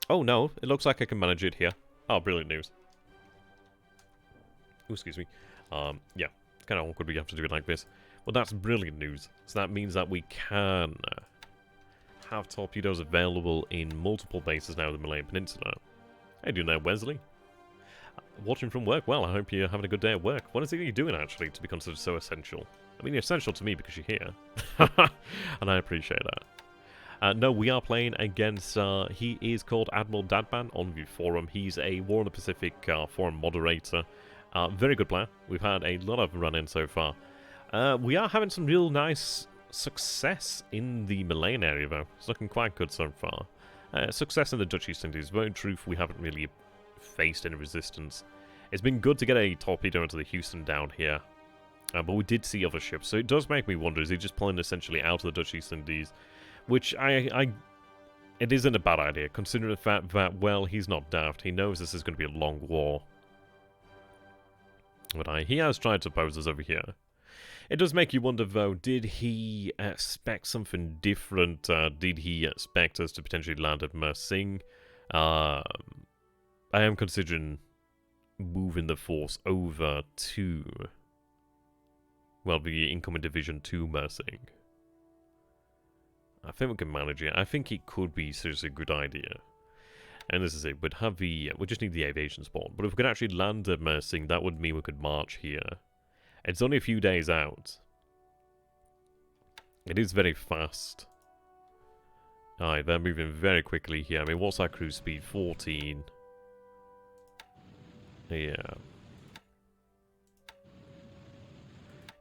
Oh no, it looks like I can manage it here. Oh, brilliant news. Ooh, excuse me. Yeah, it's kind of awkward we have to do it like this. Well, that's brilliant news. So that means that we can have torpedoes available in multiple bases now in the Malayan Peninsula. How you doing there, Wesley? Watching from work? Well, I hope you're having a good day at work. What is it you're doing, actually, to be considered so essential? I mean, you're essential to me because you're here. And I appreciate that. No, we are playing against, he is called Admiral Dadban on the forum. He's a War in the Pacific forum moderator. Very good player. We've had a lot of run-in so far. We are having some real nice success in the Malayan area, though. It's looking quite good so far. Success in the Dutch East Indies. But in truth, we haven't really faced any resistance. It's been good to get a torpedo into the Houston down here. But we did see other ships, so it does make me wonder, is he just pulling essentially out of the Dutch East Indies? Which it isn't a bad idea, considering the fact that, well, he's not daft. He knows this is going to be a long war. But he has tried to pose us over here. It does make you wonder, though, did he expect something different? Did he expect us to potentially land at Mersing? I am considering moving the force over to, well, the incoming division to Mersing. I think we can manage it. I think it could be seriously a good idea. And this is it. We'd have the... we just need the aviation support. But if we could actually land at Mersing, that would mean we could march here. It's only a few days out. It is very fast. Alright, they're moving very quickly here. I mean, what's our cruise speed? 14. Yeah.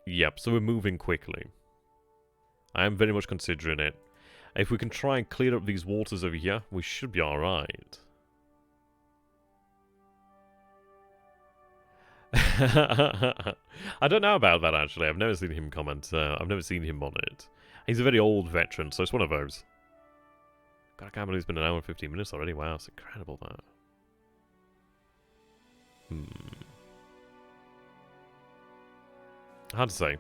Yep, so we're moving quickly. I am very much considering it. If we can try and clear up these waters over here, we should be alright. I don't know about that, actually. I've never seen him comment. I've never seen him on it. He's a very old veteran, so it's one of those. God, I can't believe it's been an hour and 15 minutes already. Wow, it's incredible, that. Hard to say.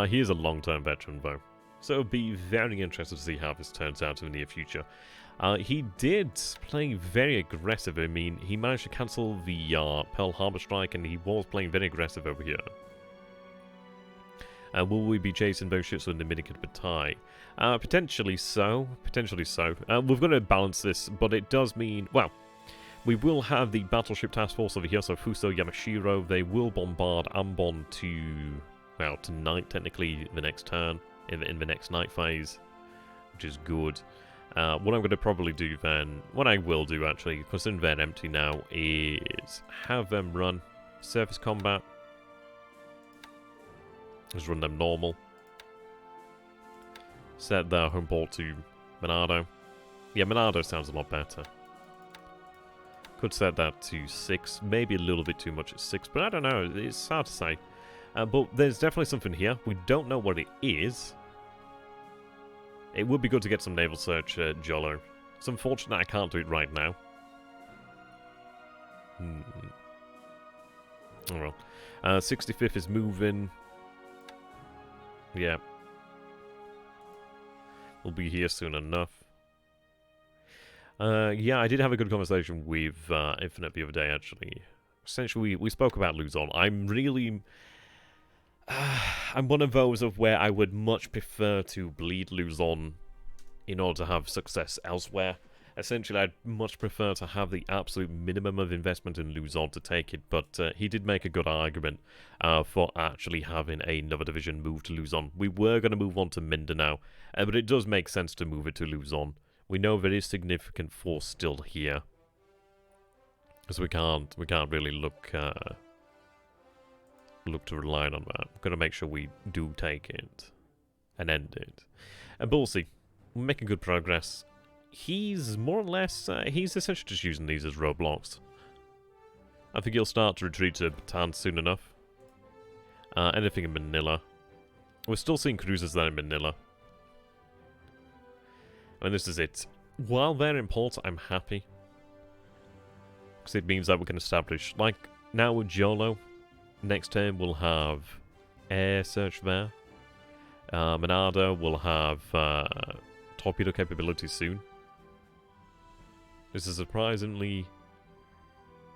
He is a long-term veteran, though. So it'll be very interesting to see how this turns out in the near future. He did play very aggressive. I mean, he managed to cancel the Pearl Harbor strike, and he was playing very aggressive over here. Will we be chasing those ships with the Dominican Batai? Potentially so. Potentially so. We've got to balance this, but it does mean... Well, we will have the battleship task force over here, so Fuso Yamashiro. They will bombard Ambon to... Well, tonight, technically, the next turn. In the next night phase, which is good. What I'm going to probably do then, what I will do actually, considering they're empty now, is have them run surface combat. Just run them normal. Set the home port to Monado. Yeah, Monado sounds a lot better. Could set that to 6. Maybe a little bit too much at 6, but I don't know. It's hard to say. But there's definitely something here. We don't know what it is. It would be good to get some naval search at Jolo. It's unfortunate I can't do it right now. Oh well. 65th is moving. Yeah. We'll be here soon enough. Yeah, I did have a good conversation with Infinite the other day, actually. Essentially, we spoke about Luzon. I'm really... I'm one of those of where I would much prefer to bleed Luzon in order to have success elsewhere. Essentially, I'd much prefer to have the absolute minimum of investment in Luzon to take it, but he did make a good argument for actually having another division move to Luzon. We were going to move on to Mindanao, but it does make sense to move it to Luzon. We know there is significant force still here, so we can't really look to rely on that. We're going to make sure we do take it and end it. And we'll see. We're making good progress. He's more or less, he's essentially just using these as roadblocks. I think he'll start to retreat to Bataan soon enough. Anything in Manila. We're still seeing cruisers there in Manila. And this is it. While they're in port, I'm happy. Because it means that we can establish, like, now with Jolo, next turn we'll have air search there. Manado will have torpedo capability soon. This is surprisingly...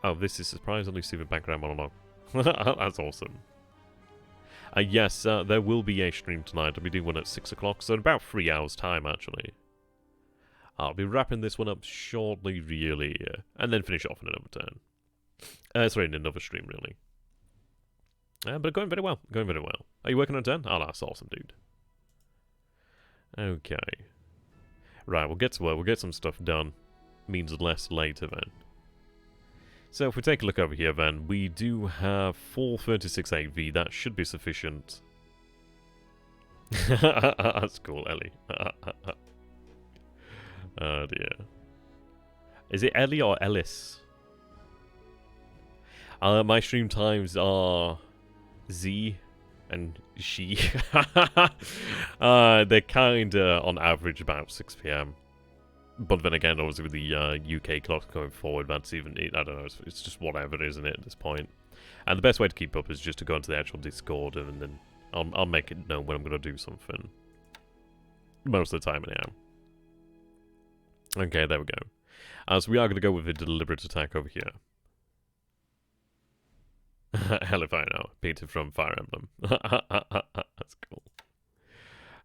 Oh, this is surprisingly stupid background monologue. That's awesome. Yes, there will be a stream tonight. I'll be doing one at 6 o'clock, so in about 3 hours' time, actually. I'll be wrapping this one up shortly, really, and then finish off in another turn. Sorry, in another stream, really. But going very well. Going very well. Are you working on a turn? Oh, that's awesome, dude. Okay. Right, we'll get to work. We'll get some stuff done. Means less later, then. So if we take a look over here, then, we do have 436 AV. That should be sufficient. That's cool, Ellie. Oh, dear. Is it Ellie or Ellis? My stream times are Z and she. They're kinda on average about 6 PM. But then again, obviously with the UK clocks going forward, that's even, I don't know, it's just whatever, isn't it, at this point. And the best way to keep up is just to go into the actual Discord, and then I'll make it known when I'm going to do something. Most of the time, anyhow. Okay, there we go. So we are going to go with a deliberate attack over here. Hell if I know. Peter from Fire Emblem. That's cool.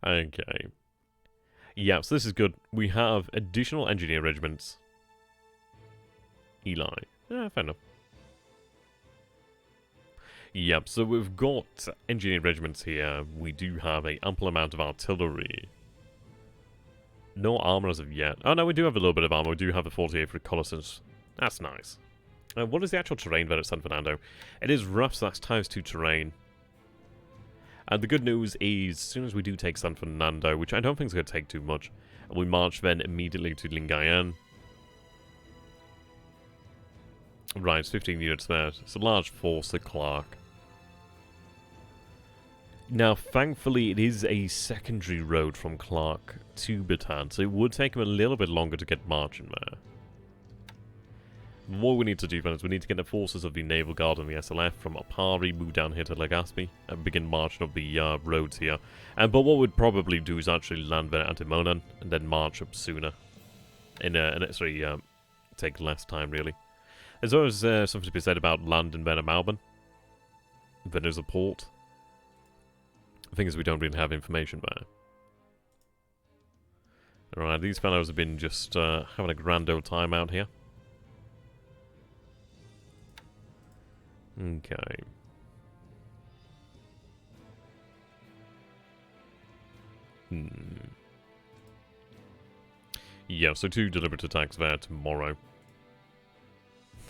Okay. Yeah, so this is good. We have additional engineer regiments. Eli. Yeah, fair enough. Yep, so we've got engineer regiments here. We do have an ample amount of artillery. No armor as of yet. Oh no, we do have a little bit of armor. We do have a 48 reconnaissance. That's nice. What is the actual terrain there at San Fernando? It is rough, so that's ×2 terrain. And the good news is, as soon as we do take San Fernando, which I don't think is going to take too much, we march then immediately to Lingayen. Right, it's 15 units there. It's a large force at Clark. Now, thankfully, it is a secondary road from Clark to Bataan, so it would take him a little bit longer to get marching there. What we need to do then is we need to get the forces of the Naval Guard and the SLF from Apari, move down here to Legazpi, and begin marching up the roads here. But what we'd probably do is actually land there at Antimonan, and then march up sooner. Take less time, really. There's always something to be said about landing there at Malban. Then there's a port. The thing is, we don't really have information there. Alright, these fellows have been just having a grand old time out here. Okay. Yeah, so 2 deliberate attacks there tomorrow.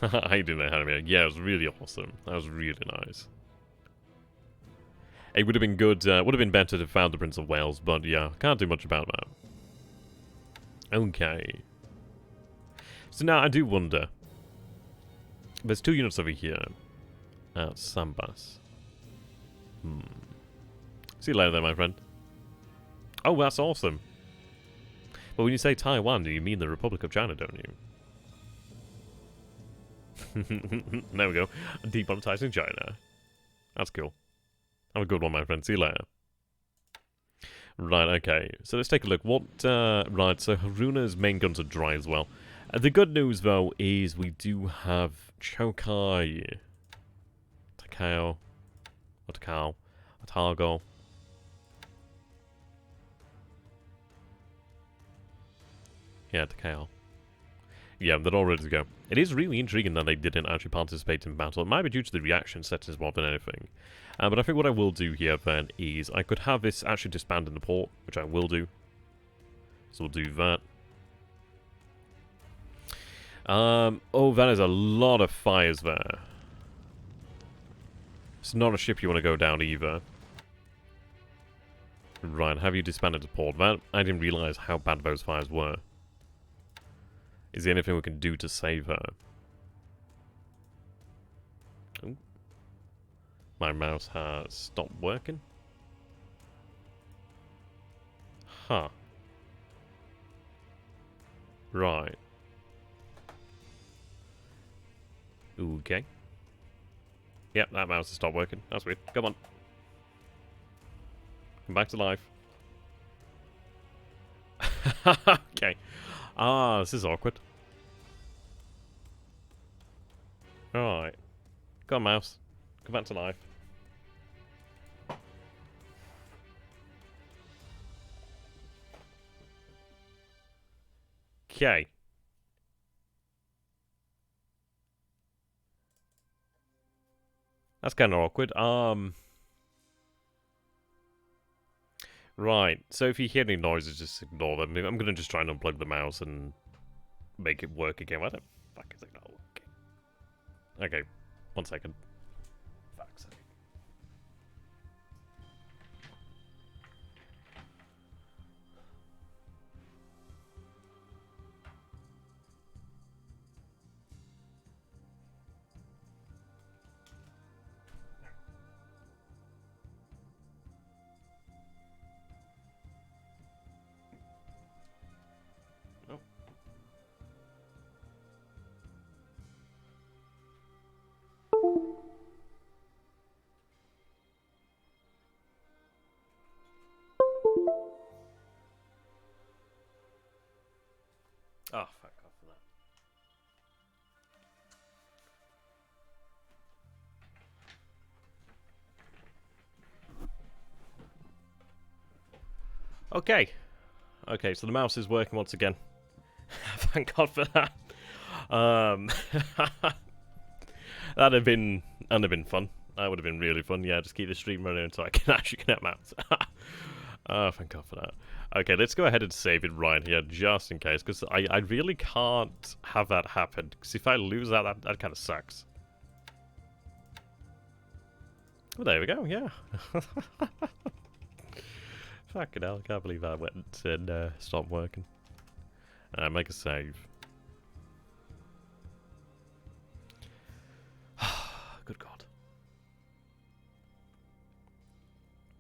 I didn't know how to make it. Yeah, it was really awesome. That was really nice. It would have been good, would have been better to have found the Prince of Wales, but yeah, can't do much about that. Okay. So now I do wonder. There's 2 units over here. At Sambas. See you later then, my friend. Oh, that's awesome. But when you say Taiwan, do you mean the Republic of China, don't you? There we go. Demonetizing China. That's cool. Have a good one, my friend. See you later. Right, okay. So let's take a look. What, right, so Haruna's main guns are dry as well. The good news, though, is we do have Chokai, Takao, Otago. Yeah, Takao. Yeah, they're all ready to go. It is really intriguing that they didn't actually participate in battle. It might be due to the reaction settings more than anything. But I think what I will do here, then, is I could have this actually disband in the port, which I will do. So we'll do that. Oh, that is a lot of fires there. It's not a ship you want to go down either. Right, have you disbanded the port? That, I didn't realize how bad those fires were. Is there anything we can do to save her? Ooh. My mouse has stopped working. Huh. Right. Okay. Yep, that mouse has stopped working. That's weird. Come on. Come back to life. Okay. Ah, this is awkward. Right. Come on, mouse. Come back to life. Okay. That's kind of awkward. Right. So if you hear any noises, just ignore them. I'm gonna just try and unplug the mouse and make it work again. What the fuck is it not working? Okay. 1 second. Fuck's sake. Oh, fuck off for that. Okay. Okay, so the mouse is working once again. Thank God for that. That'd have been fun. That would have been really fun. Yeah, just keep the stream running until I can actually connect mouse. Oh, thank God for that. Okay, let's go ahead and save it right here, just in case, because I really can't have that happen. Because if I lose that, that kind of sucks. Oh, there we go, yeah. Fucking hell, I can't believe that went and stopped working. Make a save. Good God.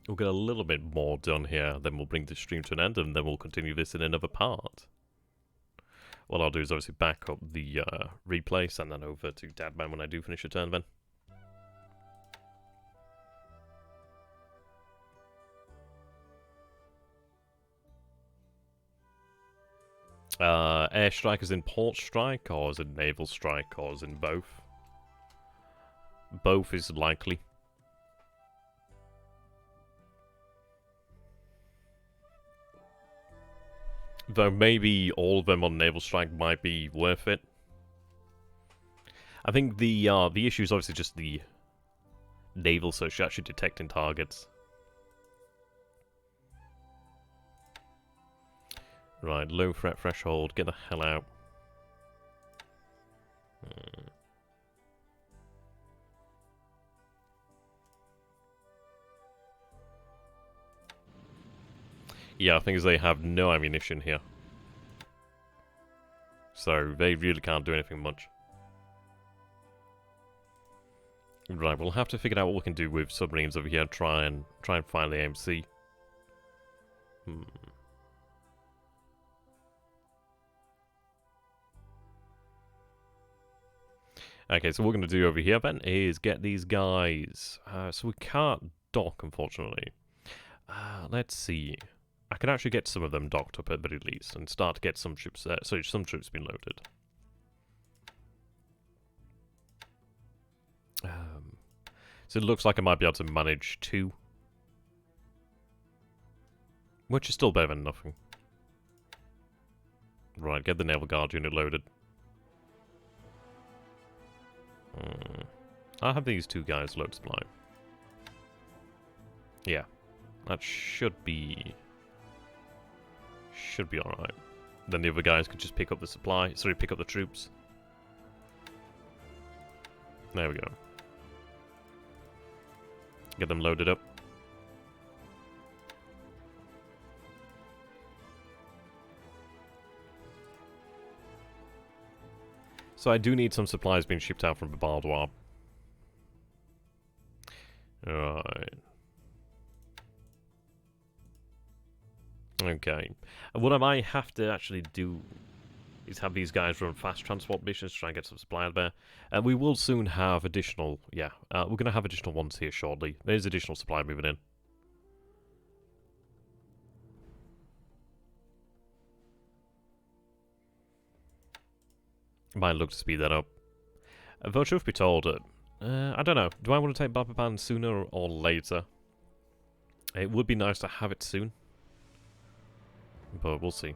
We'll get a little bit more done here, then we'll bring the stream to an end, and then we'll continue this in another part. What I'll do is obviously back up the replay, send that over to Dadman when I do finish a turn then. Air strike is in port strike, or is it naval strike, or is it in both? Both is likely. Though maybe all of them on naval strike might be worth it. I think the issue is obviously just the naval search actually detecting targets. Right, low threat threshold, get the hell out. Yeah, the thing is they have no ammunition here. So they really can't do anything much. Right, we'll have to figure out what we can do with submarines over here. Try and find the AMC. Okay, so what we're going to do over here then is get these guys. So we can't dock, unfortunately. Let's see. I can actually get some of them docked up at the very least and start to get some ships. Sorry, some troops being loaded. So it looks like I might be able to manage 2. Which is still better than nothing. Right, get the Naval Guard unit loaded. I'll have these 2 guys load supply. Yeah. That should be alright. Then the other guys could just pick up the supply. Sorry, pick up the troops. There we go. Get them loaded up. So I do need some supplies being shipped out from Babaldoir. Alright. Okay. And what I might have to actually do is have these guys run fast transport missions to try and get some supply out there. And we will soon have additional, we're going to have additional ones here shortly. There's additional supply moving in. Might look to speed that up. Though truth be told, I don't know. Do I want to take Bababan sooner or later? It would be nice to have it soon. But we'll see.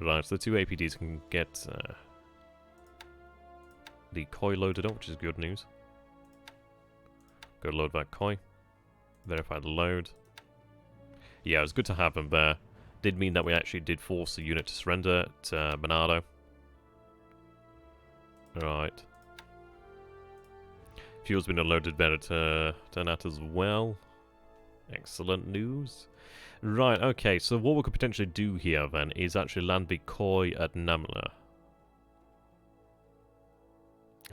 Right, so the 2 APDs can get the Koi loaded up, which is good news. Go load that Koi. Verify the load. Yeah, it was good to have them there. Did mean that we actually did force the unit to surrender at Bernardo. Right. Fuel's been unloaded there at Ternat as well. Excellent news. Right, okay, so what we could potentially do here then is actually land the Koi at Namla.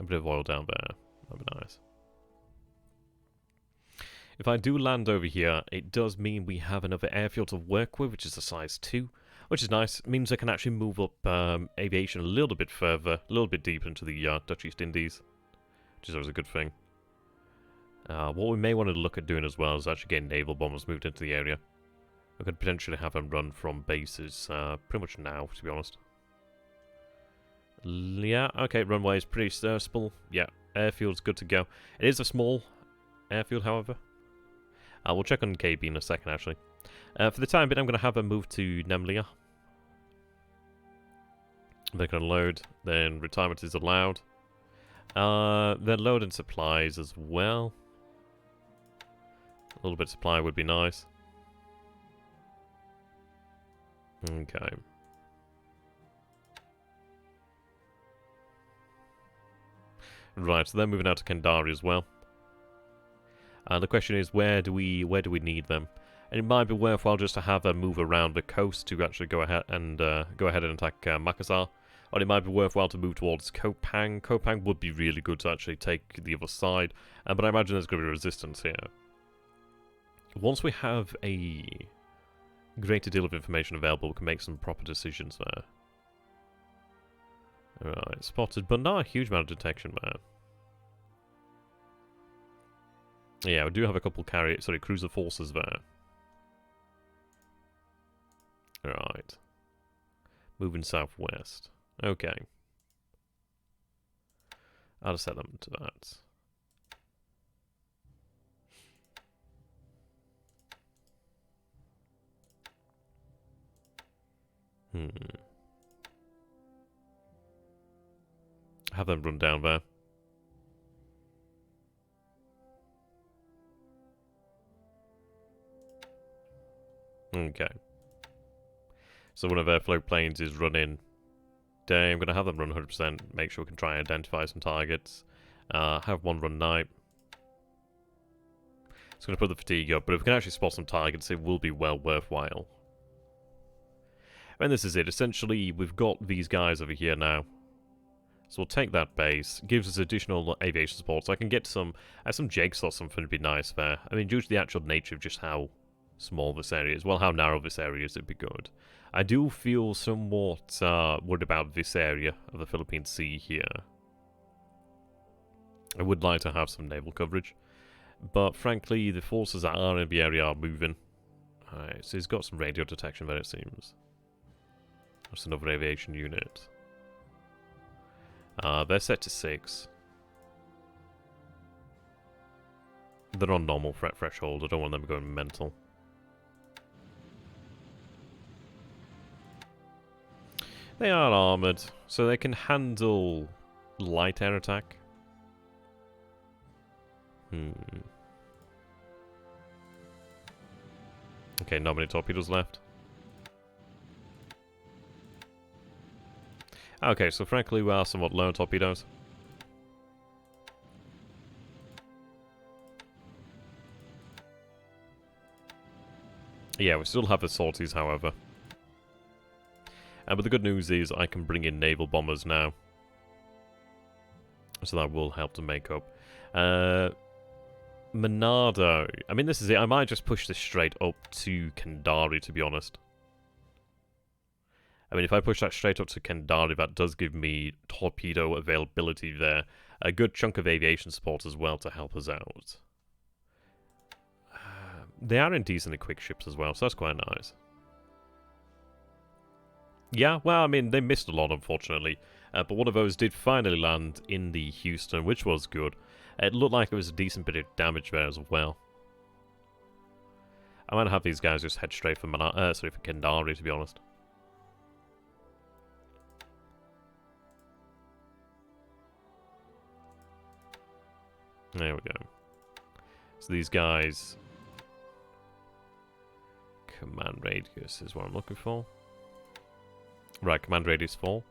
A bit of oil down there. That'd be nice. If I do land over here, it does mean we have another airfield to work with, which is a size 2, which is nice. It means I can actually move up aviation a little bit further, a little bit deeper into the Dutch East Indies, which is always a good thing. What we may want to look at doing as well is actually getting naval bombers moved into the area. We could potentially have them run from bases pretty much now, to be honest. Yeah, okay, runway is pretty serviceable. Yeah, airfield's good to go. It is a small airfield, however. We'll check on KB in a second, actually. For the time being, I'm going to have them move to Namlia. They're going to load, then retirement is allowed. Then loading supplies as well. A little bit of supply would be nice. Okay. Right, so they're moving out to Kendari as well. The question is, where do we need them? And it might be worthwhile just to have them move around the coast to actually go ahead and attack Makassar. Or it might be worthwhile to move towards Kopang. Kopang would be really good to actually take the other side, but I imagine there's going to be resistance here. Once we have a greater deal of information available, we can make some proper decisions there. Alright, spotted, but not a huge amount of detection there. Yeah, we do have a couple cruiser forces there. Alright. Moving southwest. Okay. I'll just set them to that. Have them run down there. Okay. So one of their float planes is running day. I'm going to have them run 100%. Make sure we can try and identify some targets. Have one run night. It's going to put the fatigue up, but if we can actually spot some targets, it will be well worthwhile. And this is it. Essentially, we've got these guys over here now. So we'll take that base. Gives us additional aviation support, so I can get some Jakes or something would be nice there. I mean, due to the actual nature of just how small this area is, well, how narrow this area is, it'd be good. I do feel somewhat worried about this area of the Philippine Sea here. I would like to have some naval coverage, but frankly, the forces that are in the area are moving. Alright, so he's got some radio detection there, it seems. That's another aviation unit. They're set to 6. They're on normal threat threshold. I don't want them going mental. They are armoured, so they can handle light air attack. Okay, not many torpedoes left. Okay, so frankly we are somewhat low on torpedoes. Yeah, we still have the sorties, however. But the good news is I can bring in naval bombers now. So that will help to make up. Monado. I mean, this is it. I might just push this straight up to Kandari, to be honest. I mean, if I push that straight up to Kandari, that does give me torpedo availability there. A good chunk of aviation support as well to help us out. They are in decently quick ships as well, so that's quite nice. Yeah, well, I mean, they missed a lot, unfortunately. But one of those did finally land in the Houston, which was good. It looked like it was a decent bit of damage there as well. I might have these guys just head straight for Kandari, to be honest. There we go. So these guys... Command radius is what I'm looking for. Right, command radius 4.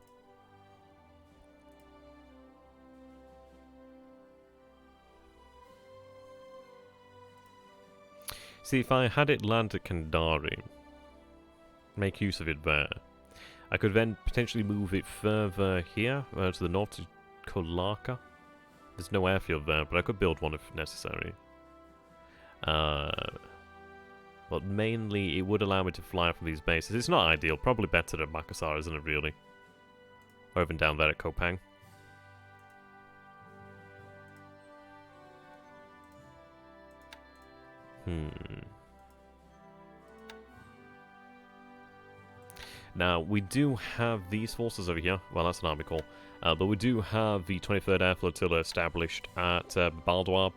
See, if I had it land at Kandari, make use of it there, I could then potentially move it further here, to the north to Kolaka. There's no airfield there, but I could build one if necessary. But mainly, it would allow me to fly from these bases. It's not ideal. Probably better than Makassar, isn't it, really? Or even down there at Kopang. Now, we do have these forces over here. Well, that's an army corps. But we do have the 23rd Air Flotilla established at Baldwab,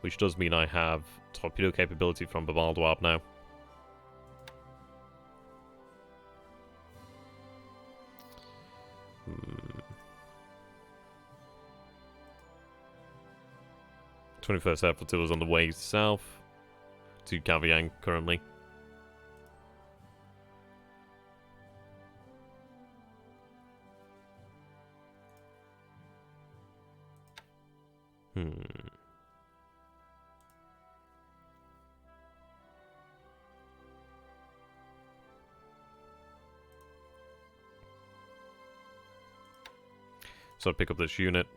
which does mean I have torpedo capability from Baldwab now. 21st Air Flotilla is on the way south to Kavieng currently. So I'll pick up this unit.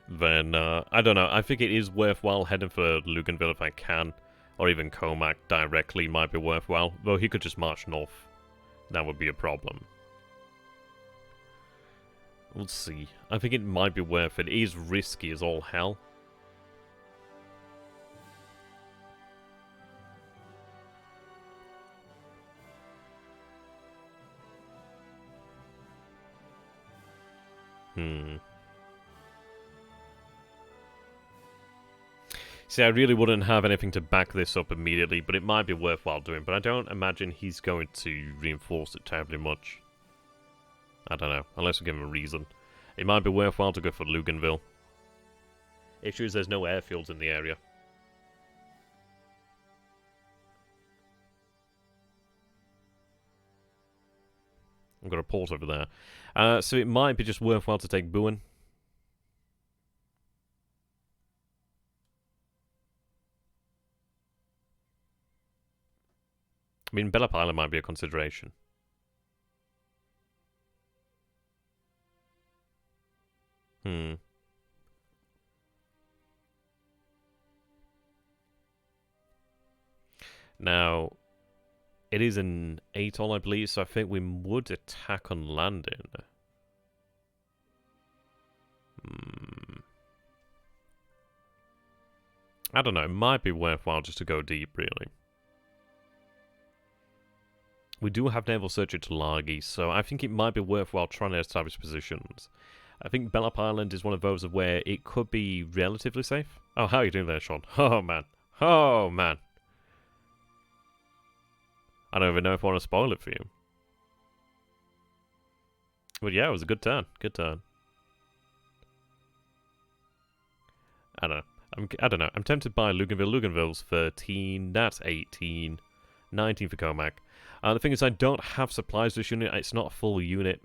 Then, I don't know, I think it is worthwhile heading for Luganville if I can. Or even Comac directly might be worthwhile. Though he could just march north. That would be a problem. We'll see. I think it might be worth it. It is risky as all hell. See, I really wouldn't have anything to back this up immediately, but it might be worthwhile doing. But I don't imagine he's going to reinforce it terribly much. I don't know, unless we give him a reason. It might be worthwhile to go for Luganville. Issue is there's no airfields in the area. I've got a port over there. So it might be just worthwhile to take Buin. mean, Bella Island might be a consideration. Now, it is an 8-all, I believe, so I think we would attack on landing. I don't know, it might be worthwhile just to go deep, really. We do have naval search into Lagi, so I think it might be worthwhile trying to establish positions. I think Bellop Island is one of those of where it could be relatively safe. Oh, how are you doing there, Sean? Oh, man. Oh, man. I don't even know if I want to spoil it for you. But yeah, it was a good turn. Good turn. I don't know. I don't know. I'm tempted by Luganville. Luganville's 13. That's 18. 19 for Comac. The thing is, I don't have supplies this unit. It's not a full unit.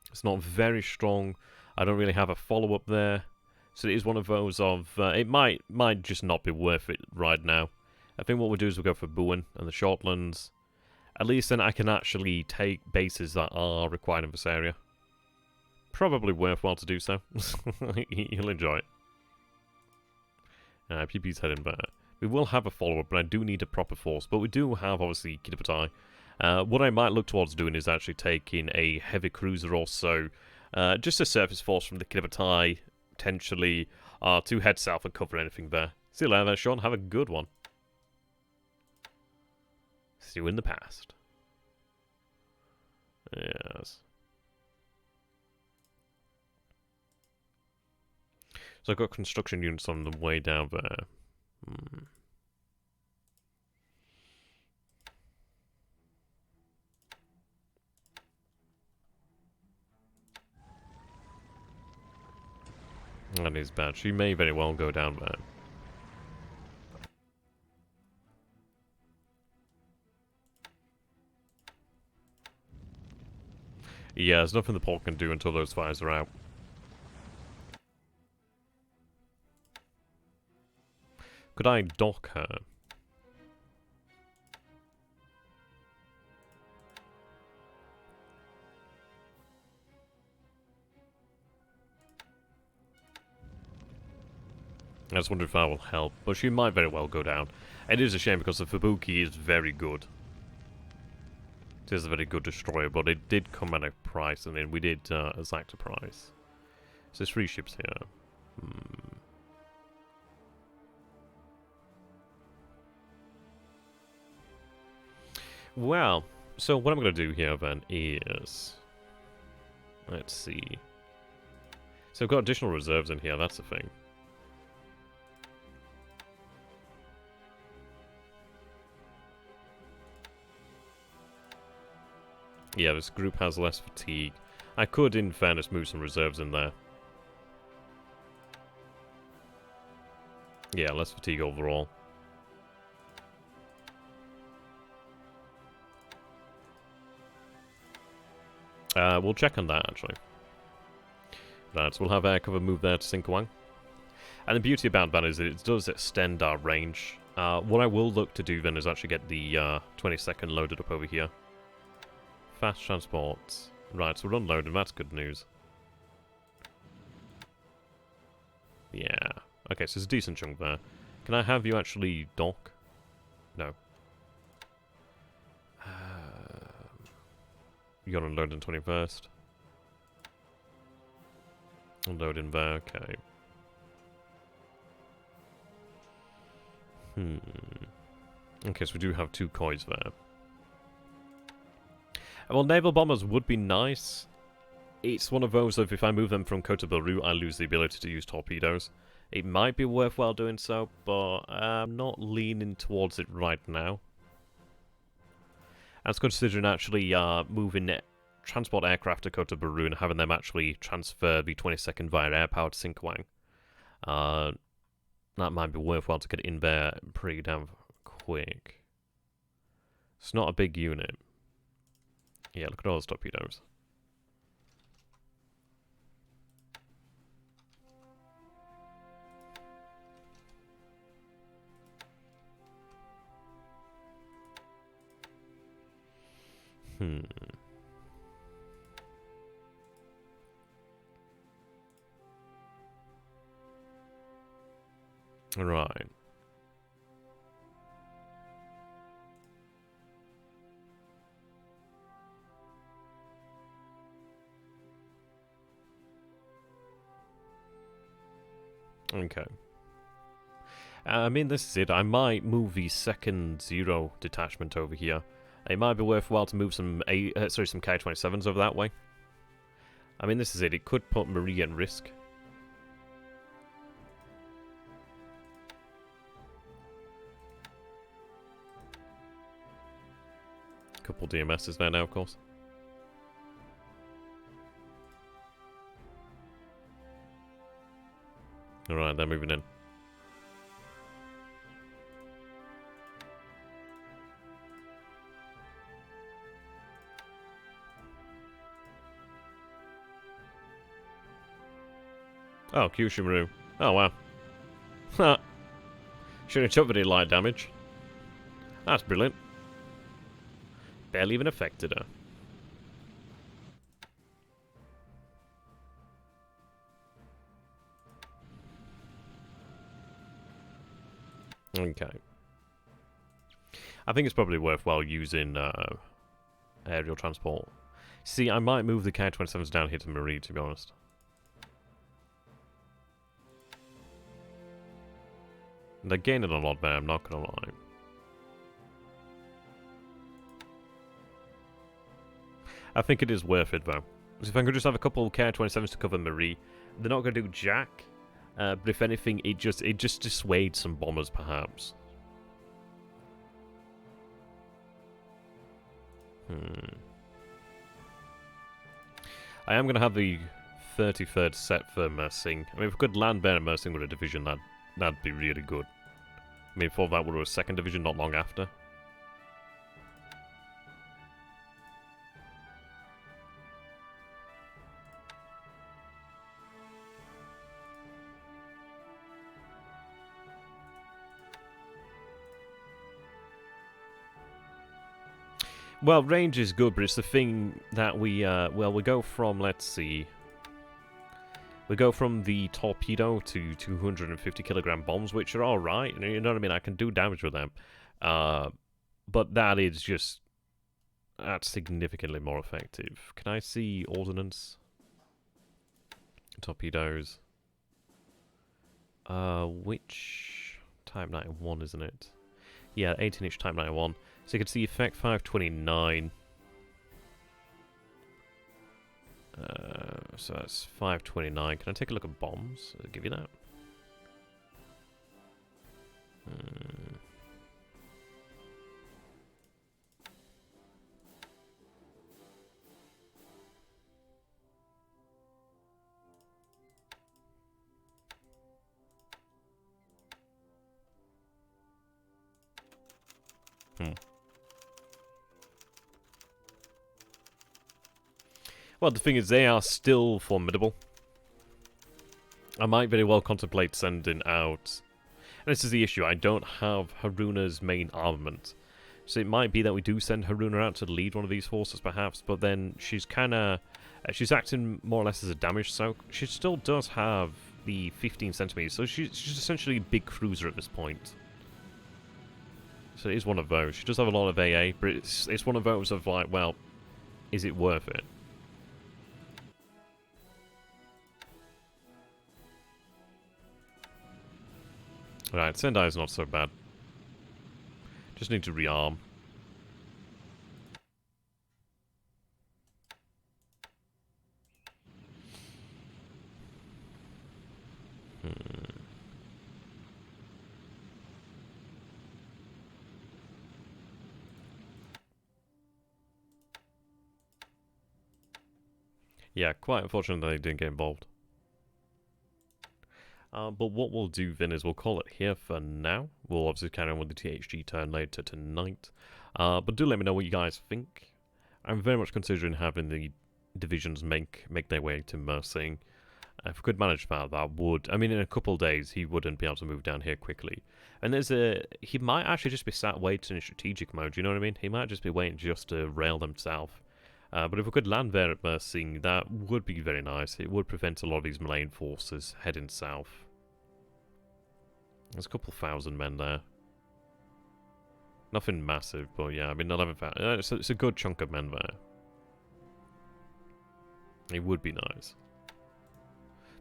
It's not very strong. I don't really have a follow-up there. So it is one of those of... it might just not be worth it right now. I think what we'll do is we'll go for Bowen and the Shortlands. At least then I can actually take bases that are required in this area. Probably worthwhile to do so. You'll enjoy it. PP's heading there. We will have a follow-up, but I do need a proper force. But we do have, obviously, Kitapatai. What I might look towards doing is actually taking a heavy cruiser or so. Just a surface force from the Kitapatai, potentially, to head south and cover anything there. See you later, Sean. Have a good one. See you in the past. Yes. So I've got construction units on the way down there. That is bad. She may very well go down there. Yeah, there's nothing the port can do until those fires are out. Could I dock her? I just wonder if that will help, but she might very well go down. It is a shame because the Fubuki is very good. It is a very good destroyer, but it did come at a price, and then we did exact a price. So there's 3 ships here. Well, so what I'm going to do here then is... Let's see. So I've got additional reserves in here, that's the thing. Yeah, this group has less fatigue. I could, in fairness, move some reserves in there. Yeah, less fatigue overall. We'll check on that, actually. Right, so we'll have air cover move there to Sinkwang. And the beauty about that is that it does extend our range. What I will look to do then is actually get the 22nd loaded up over here. Fast transports. Right, so we're unloading, that's good news. Yeah. Okay, so there's a decent chunk there. Can I have you actually dock? No. You got unload on 21st. Unload in there, okay. Okay, so we do have 2 kois there. Well, naval bombers would be nice. It's one of those of if I move them from Kota Baru, I lose the ability to use torpedoes. It might be worthwhile doing so, but I'm not leaning towards it right now. I was considering actually moving transport aircraft to Kota Baru and having them actually transfer the 22nd via air power to Sinkwang. That might be worthwhile to get in there pretty damn quick. It's not a big unit. Yeah, look at all those torpedoes. Hmm. Right. Okay. I mean, this is it. I might move the second Zero detachment over here. It might be worthwhile to move some some Ki-27s over that way. I mean, this is it. It could put Marie at risk. Couple DMSs there now, of course. Alright, they're moving in. Oh, Kyushimaru. Oh, wow. Ha! Should have took very light damage. That's brilliant. Barely even affected her. Okay. I think it's probably worthwhile using aerial transport. See, I might move the Ki-27s down here to Marie, to be honest. They're gaining a lot there, I'm not gonna lie. I think it is worth it, though. Because if I could just have a couple Ki-27s to cover Marie, they're not gonna do jack. But if anything, it just dissuades some bombers, perhaps. I am going to have the 33rd set for Mersing. I mean, if we could land there and Mersing with a division, that'd be really good. I mean, for that, we'll do a second division not long after. Well, range is good, but it's the thing that we go from, let's see... We go from the torpedo to 250 kilogram bombs, which are alright, you know what I mean? I can do damage with them. But that is just... That's significantly more effective. Can I see ordnance? Torpedoes. Which... Type 91, isn't it? Yeah, 18-inch Type 91. So you can see effect 529. So that's 529. Can I take a look at bombs? I'll give you that. Well, the thing is, they are still formidable. I might very well contemplate sending out... And this is the issue, I don't have Haruna's main armament. So it might be that we do send Haruna out to lead one of these forces, perhaps, but then she's kind of... she's acting more or less as a damage soak. She still does have the 15 centimeters, so she's essentially a big cruiser at this point. So it is one of those. She does have a lot of AA, but it's one of those of like, well, is it worth it? Right, Sendai is not so bad. Just need to rearm. Yeah, quite unfortunate that they didn't get involved. But what we'll do then is we'll call it here for now. We'll obviously carry on with the THG turn later tonight. But do let me know what you guys think. I'm very much considering having the divisions make their way to Mersing. If we could manage that would... I mean, in a couple of days, he wouldn't be able to move down here quickly. And he might actually just be sat waiting in strategic mode, you know what I mean? He might just be waiting just to rail them south. But if we could land there at Mercy, that would be very nice. It would prevent a lot of these Malayan forces heading south. There's a couple thousand men there. Nothing massive, but yeah, I mean, 11,000. It's a good chunk of men there. It would be nice.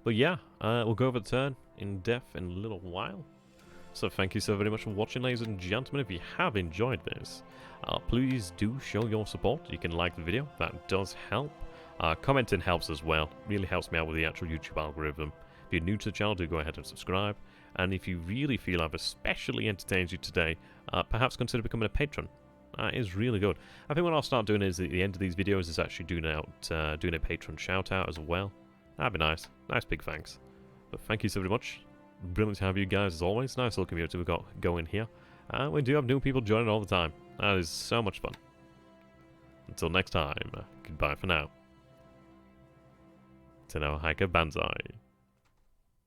But yeah, we'll go over the turn in depth in a little while. So thank you so very much for watching, ladies and gentlemen. If you have enjoyed this, please do show your support. You can like the video, that does help. Commenting helps as well, really helps me out with the actual YouTube algorithm. If you're new to the channel, do go ahead and subscribe. And if you really feel I've especially entertained you today, perhaps consider becoming a patron. That is really good. I think what I'll start doing is at the end of these videos is actually doing a patron shout out as well. That'd be nice. Nice big thanks. But thank you so very much. Brilliant to have you guys as always. Nice little community we've got going here. We do have new people joining all the time. That is so much fun. Until next time, goodbye for now. Tanoa Hiker Banzai.